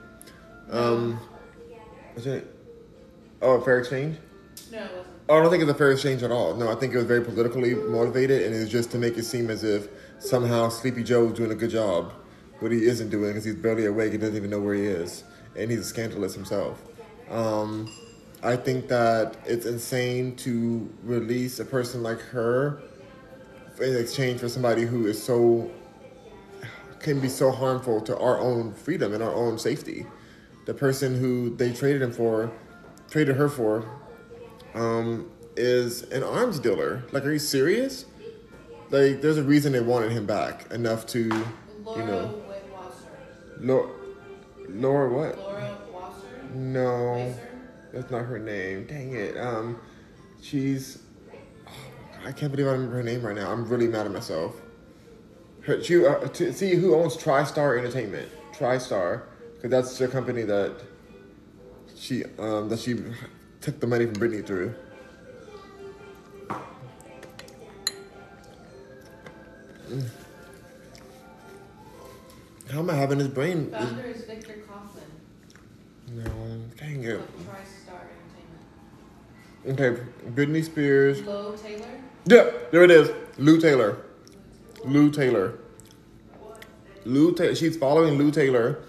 Is it? Oh, a fair exchange? No, it wasn't. Oh, I don't think it's a fair exchange at all. No, I think it was very politically motivated, and it's just to make it seem as if somehow Sleepy Joe is doing a good job. What he isn't doing, because he's barely awake. He doesn't even know where he is, and he's a scandalous himself. I think that it's insane to release a person like her in exchange for somebody who is can be so harmful to our own freedom and our own safety. The person who they traded her for, is an arms dealer. Like, are you serious? Like, there's a reason they wanted him back enough to, Laura Wasser. Laura what? Laura Wasser? No, Wasser? that's not her name. Dang it. She's. I can't believe I remember her name right now. I'm really mad at myself. See who owns TriStar Entertainment. TriStar, because that's the company that she took the money from Britney through. How am I having this brain? Founder is Victor Coughlin No, dang it. of TriStar Entertainment. Okay, Britney Spears. Lo Taylor? Yeah, there it is. Lou Taylor. Lou Taylor. She's following Lou Taylor,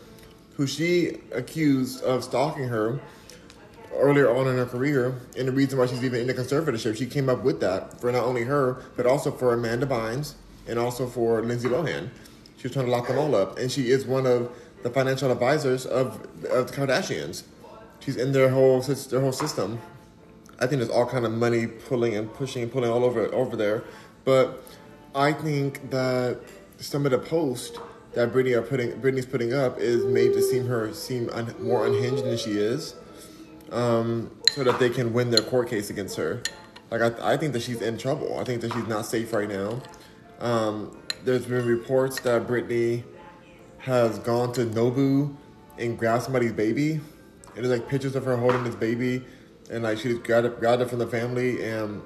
who she accused of stalking her earlier on in her career, and the reason why she's even in the conservatorship. She came up with that for not only her, but also for Amanda Bynes and also for Lindsay Lohan. She was trying to lock them all up, and she is one of the financial advisors of the Kardashians. She's in their whole system. I think there's all kind of money pulling and pushing and pulling all over there, but I think that some of the posts that Britney's putting up is made to seem more unhinged than she is, so that they can win their court case against her. Like, I think that she's in trouble. I think that she's not safe right now. There's been reports that Britney has gone to Nobu and grabbed somebody's baby, and there's like pictures of her holding this baby, and like she just grabbed it from the family and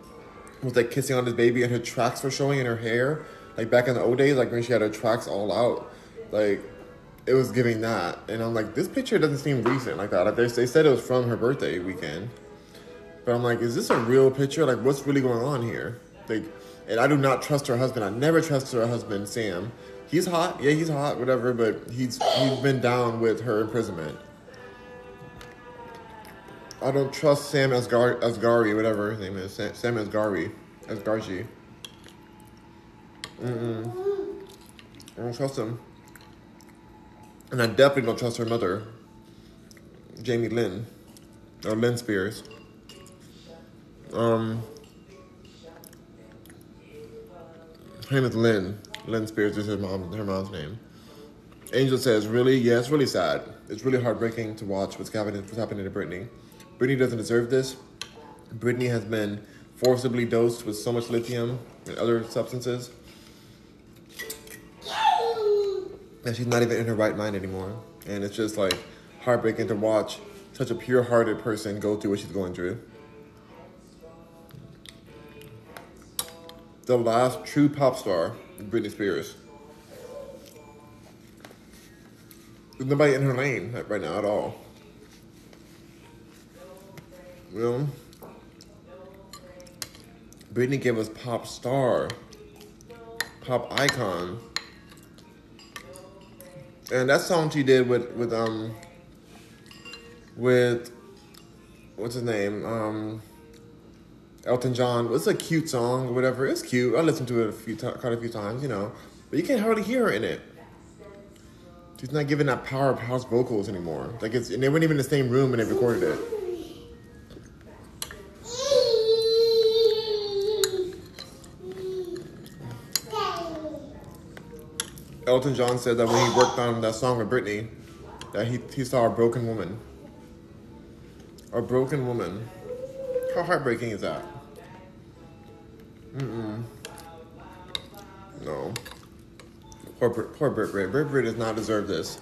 was like kissing on this baby, and her tracks were showing in her hair, like back in the old days, like when she had her tracks all out. Like, it was giving that. And I'm like, this picture doesn't seem recent like that. Like, they said it was from her birthday weekend. But I'm like, is this a real picture? Like, what's really going on here? Like, and I do not trust her husband. I never trusted her husband, Sam. He's hot. Yeah, he's hot, whatever. But he's been down with her imprisonment. I don't trust Sam Asghari, whatever his name is. Sam Asghari. Asgharji. I don't trust him. And I definitely don't trust her mother, Jamie Lynn, or Lynn Spears. Her name is Lynn. Lynn Spears is her mom's name. Angel says, really? Yeah, it's really sad. It's really heartbreaking to watch what's happening to Britney. Britney doesn't deserve this. Britney has been forcibly dosed with so much lithium and other substances and she's not even in her right mind anymore. And it's just like heartbreaking to watch such a pure-hearted person go through what she's going through. The last true pop star, Britney Spears. There's nobody in her lane right now at all. You know? Britney gave us pop star, pop icon. And that song she did with what's his name? Elton John. It's a cute song or whatever. It's cute. I listened to it quite a few times, you know. But you can't hardly hear her in it. She's not giving that powerhouse vocals anymore. Like and they weren't even in the same room when they recorded it. Elton John said that when he worked on that song with Britney, that he saw a broken woman. A broken woman. How heartbreaking is that? No. Poor Brit. Brit does not deserve this.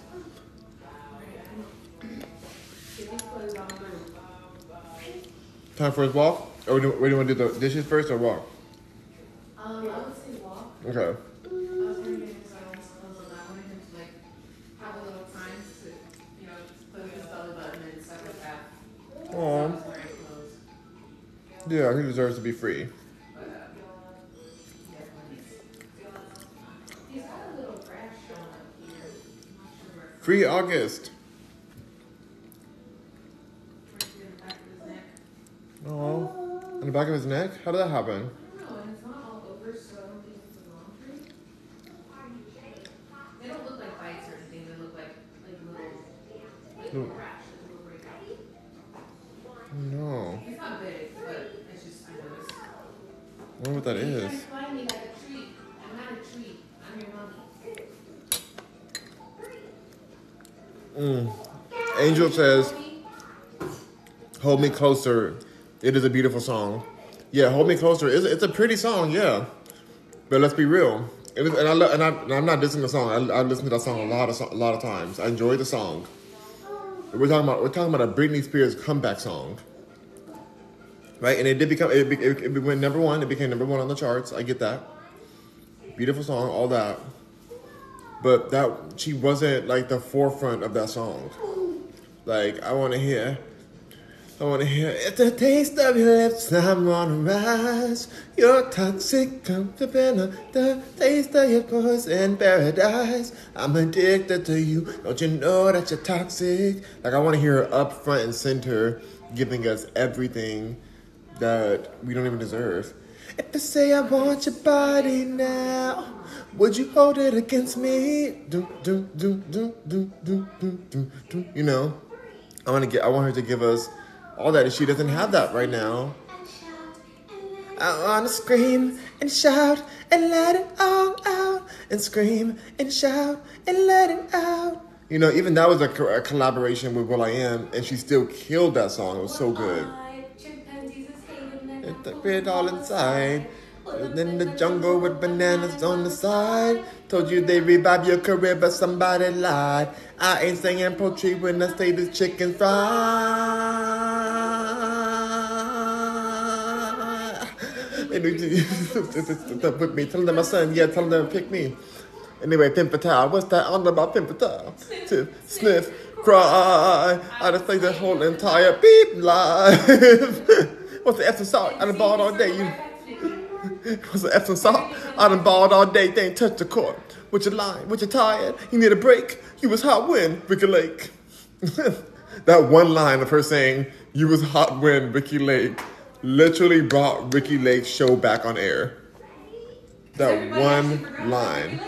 Time for his walk? Or do you want to do the dishes first or walk? I would say walk. Okay. I was going to get his eyes closed and I wanted him to like have a little time to, you know, put his belly button and stuff like that. So I was wearing clothes. Yeah, he deserves to be free. He's got a little rash showing up here. I'm not sure where. Free August. Right here in the back of his neck. Oh, on the back of his neck? How did that happen? No, and it's not all over, so I don't think it's a laundry. They don't look like bites or anything. They look like little rashes, little breakouts. No. It's not big, but it's just I noticed. I wonder what that You're is. trying to find me like a treat. I'm not a treat. I'm your mommy. Angel says, "Hold Me Closer." It is a beautiful song. Yeah, "Hold Me Closer." It's a pretty song, yeah. But let's be real. It is, and I'm not dissing the song. I listened to that song a lot of times. I enjoyed the song. We're talking about a Britney Spears comeback song, right? And it did become it went number one. It became number one on the charts. I get that. Beautiful song, all that. But she wasn't like the forefront of that song. Like I want to hear. It's the taste of your lips, I'm gonna rise. You're toxic, come to dinner. The taste of your voice in paradise. I'm addicted to you. Don't you know that you're toxic? Like I want to hear her up front and center, giving us everything that we don't even deserve. If I say I want your body now, would you hold it against me? You know, I want her to give us all that, and she doesn't have that right now. I wanna scream and shout and let it all out, and scream and shout and let it out. You know, even that was a collaboration with will.i.am, and she still killed that song. It was so good. It's the grid all inside. In the jungle with bananas on the side. Told you they revive your career, but somebody lied. I ain't saying poetry when I say this chicken fried. With me, tell them my son, yeah, tell them to pick me. Anyway, Femme Fatale, what's that on about Femme Fatale? Sniff, cry. I just think the whole entire beep live. What's the Epsom salt? I done balled all day. What's the Epsom salt? I done balled all day. They ain't touched the court. What you lying? What you tired? You need a break? You was hot wind, Ricky Lake. That one line of her saying, "You was hot wind, Ricky Lake," literally brought Ricky Lake's show back on air. That one line.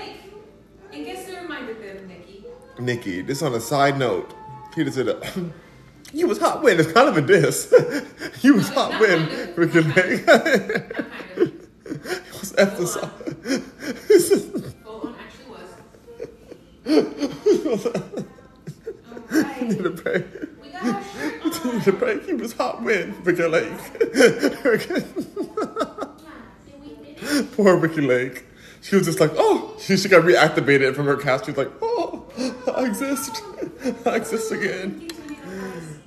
And guess who reminded them of Nikki? Nikki. This on a side note. Peter said, "You was hot wind." It's kind of a diss. You was hot wind, Ricky Lake. It was episode. Hold on, actually was. Alright. Need a break. We got our shirt on. Need a break. He was hot wind, Ricky Lake. Poor Ricky Lake. She was just like, oh, she got reactivated from her cast. She was like, oh, I exist. I exist again.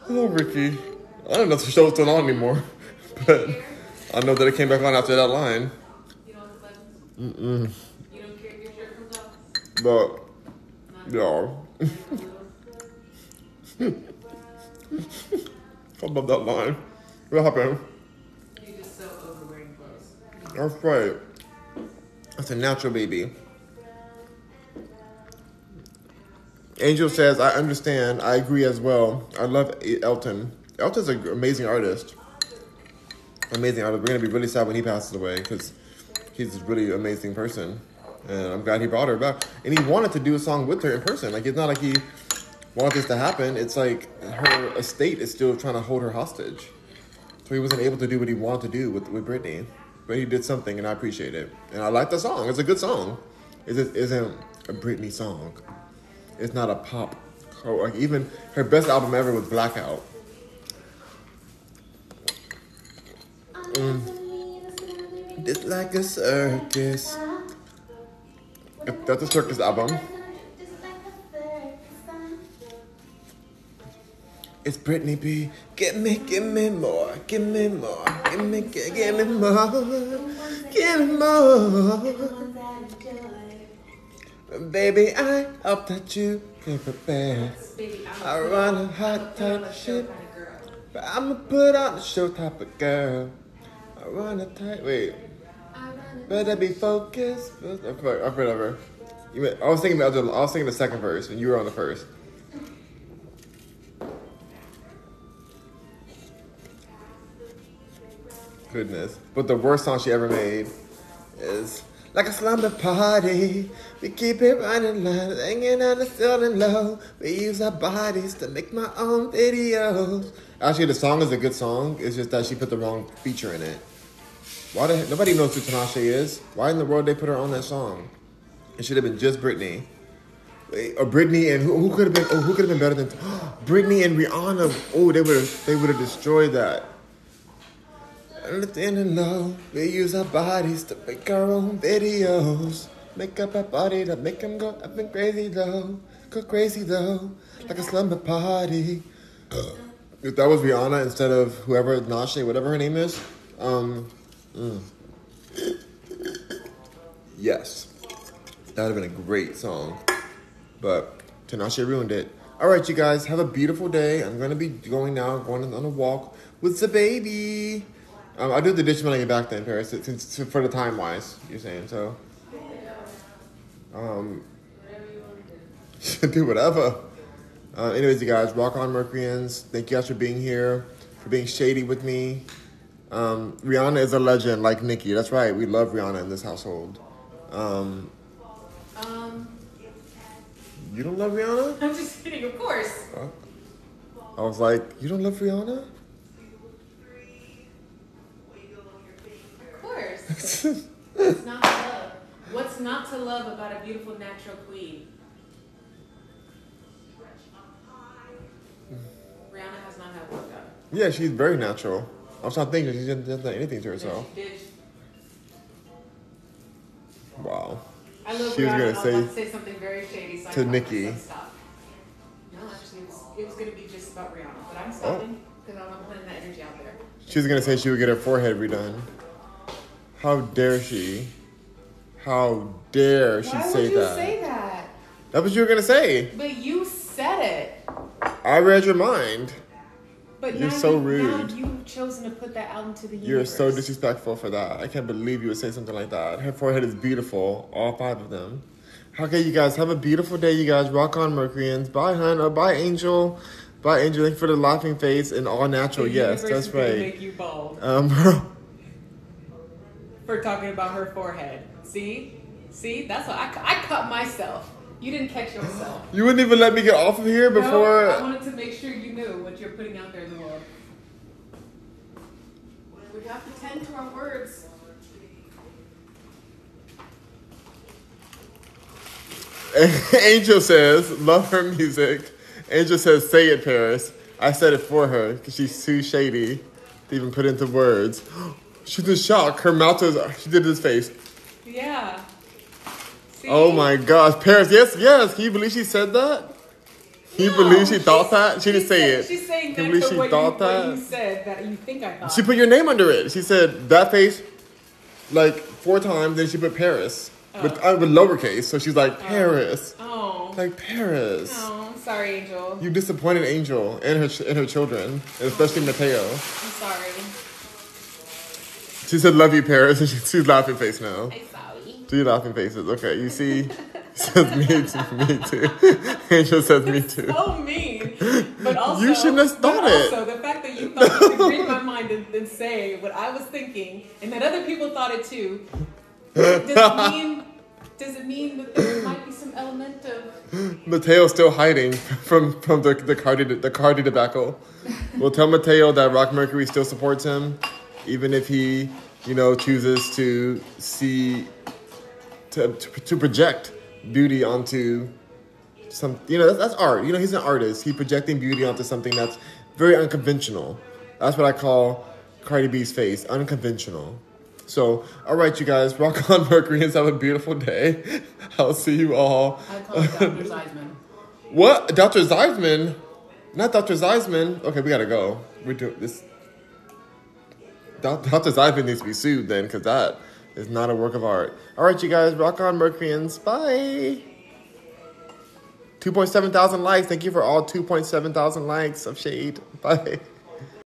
Oh, Ricky. I don't know if the show's still on anymore, but I know that it came back on after that line. You don't have buttons? You don't care if your shirt comes off? But, no. I love that line. What happened? You're just so over wearing clothes. That's right. That's a natural baby. Angel says, I understand. I agree as well. I love Elton. Elton's an amazing artist. Amazing artist. We're going to be really sad when he passes away because he's a really amazing person. And I'm glad he brought her back. And he wanted to do a song with her in person. Like, it's not like he wanted this to happen. It's like her estate is still trying to hold her hostage. So he wasn't able to do what he wanted to do with Britney. But he did something, and I appreciate it. And I like the song. It's a good song. It isn't a Britney song. It's not a pop. Like even her best album ever was Blackout. It's like a circus. That's a circus album. It's Britney B. Give me more. Give me more. Give me more. Give me more. Baby, I hope that you can prepare. I run a hot type of ship, but I'ma put on the show type of girl. I run a tight, wait. Better be focused. Whatever. I was thinking the second verse, and you were on the first. Goodness. But the worst song she ever made is like a slumber party. We keep it running low, hanging on the ceiling low. We use our bodies to make my own videos. Actually, the song is a good song. It's just that she put the wrong feature in it. Why the heck? Nobody knows who Tinashe is. Why in the world they put her on that song? It should have been just Britney. Or Britney and who could have been? Oh, who could have been better than Britney and Rihanna? Oh, they would have destroyed that. And at the end of love, we use our bodies to make our own videos. Make up our body to make them go up and crazy though. Go crazy though, like a slumber party. If that was Rihanna instead of whoever, Nashe, whatever her name is, yes, that would have been a great song. But Tinashe ruined it. All right, you guys, have a beautiful day. I'm gonna be going on a walk with the baby. I'll do the dish when I get back then, Paris, since for the time wise, you're saying so. Do whatever. Anyways, you guys, rock on, Mercuryans. Thank you guys for being here, for being shady with me. Rihanna is a legend, like Nicki. That's right. We love Rihanna in this household. You don't love Rihanna? I'm just kidding, of course. I was like, you don't love Rihanna? Of course. What's not to love? What's not to love about a beautiful natural queen? Rihanna has not had work done. Yeah, she's very natural. I was not thinking she hasn't done anything to herself. She did. Wow. I love She was Rihanna. gonna I was say about to say something very shady. So to Nicki. Stop. No, actually, it was going to be just about Rihanna, but I'm stopping because I'm not putting that energy out there. She was gonna say she would get her forehead redone. How dare she? How dare she say that? Why would you say that? That's what you were gonna say. But you said it. I read your mind. But You're now so rude. Now you've chosen to put that out into the universe. You're so disrespectful for that. I can't believe you would say something like that. Her forehead is beautiful, all 5 of them. Okay, you guys, have a beautiful day, you guys. Rock on, Mercuryans. Bye, hun. Oh, bye, Angel. Bye, Angel. Thank you for the laughing face and all natural. The Yes, universe that's is gonna right. Make you bald for talking about her forehead. See, that's what I cut myself. You didn't catch yourself. You wouldn't even let me get off of here before. No, I wanted to make sure you knew what you're putting out there in the world. We have to tend to our words. Angel says, love her music. Angel says, say it, Paris. I said it for her because she's too shady to even put into words. She's in shock. Her mouth is, she did this face. Yeah. See? Oh my gosh. Paris, yes. Can you believe she said that? Can you believe she thought that? She didn't say it. She's saying Can that you believe to she what thought that? you said that you think I thought. She put your name under it. She said that face like 4 times, then she put Paris. With lowercase. So she's like, Paris. Oh. Like Paris. Oh, I'm sorry, Angel. You disappointed Angel and her children, and especially Mateo. I'm sorry. She said, love you, Paris, and she's laughing face now. I'm sorry. 2 laughing faces. Okay, you see, says me too. Angel says me too. So mean. But also, You shouldn't have thought it. Also, the fact that you thought you could read my mind and say what I was thinking, and that other people thought it too, does it mean that there might be some element of... Mateo's still hiding from the Cardi debacle. We'll tell Mateo that Rock Mercury still supports him, even if he, chooses to see, to project beauty onto some, that's art. He's an artist. He's projecting beauty onto something that's very unconventional. That's what I call Cardi B's face, unconventional. So, all right, you guys, rock on, Mercuryans. Have a beautiful day. I'll see you all. I call it Dr. Zeisman. What? Dr. Zeisman? Not Dr. Zeisman. Okay, we gotta go. We're doing this. Dr. Zeisman needs to be sued then, because that is not a work of art. All right, you guys, rock on, Mercuryans. Bye. 2.7 thousand likes. Thank you for all 2.7 thousand likes of shade. Bye.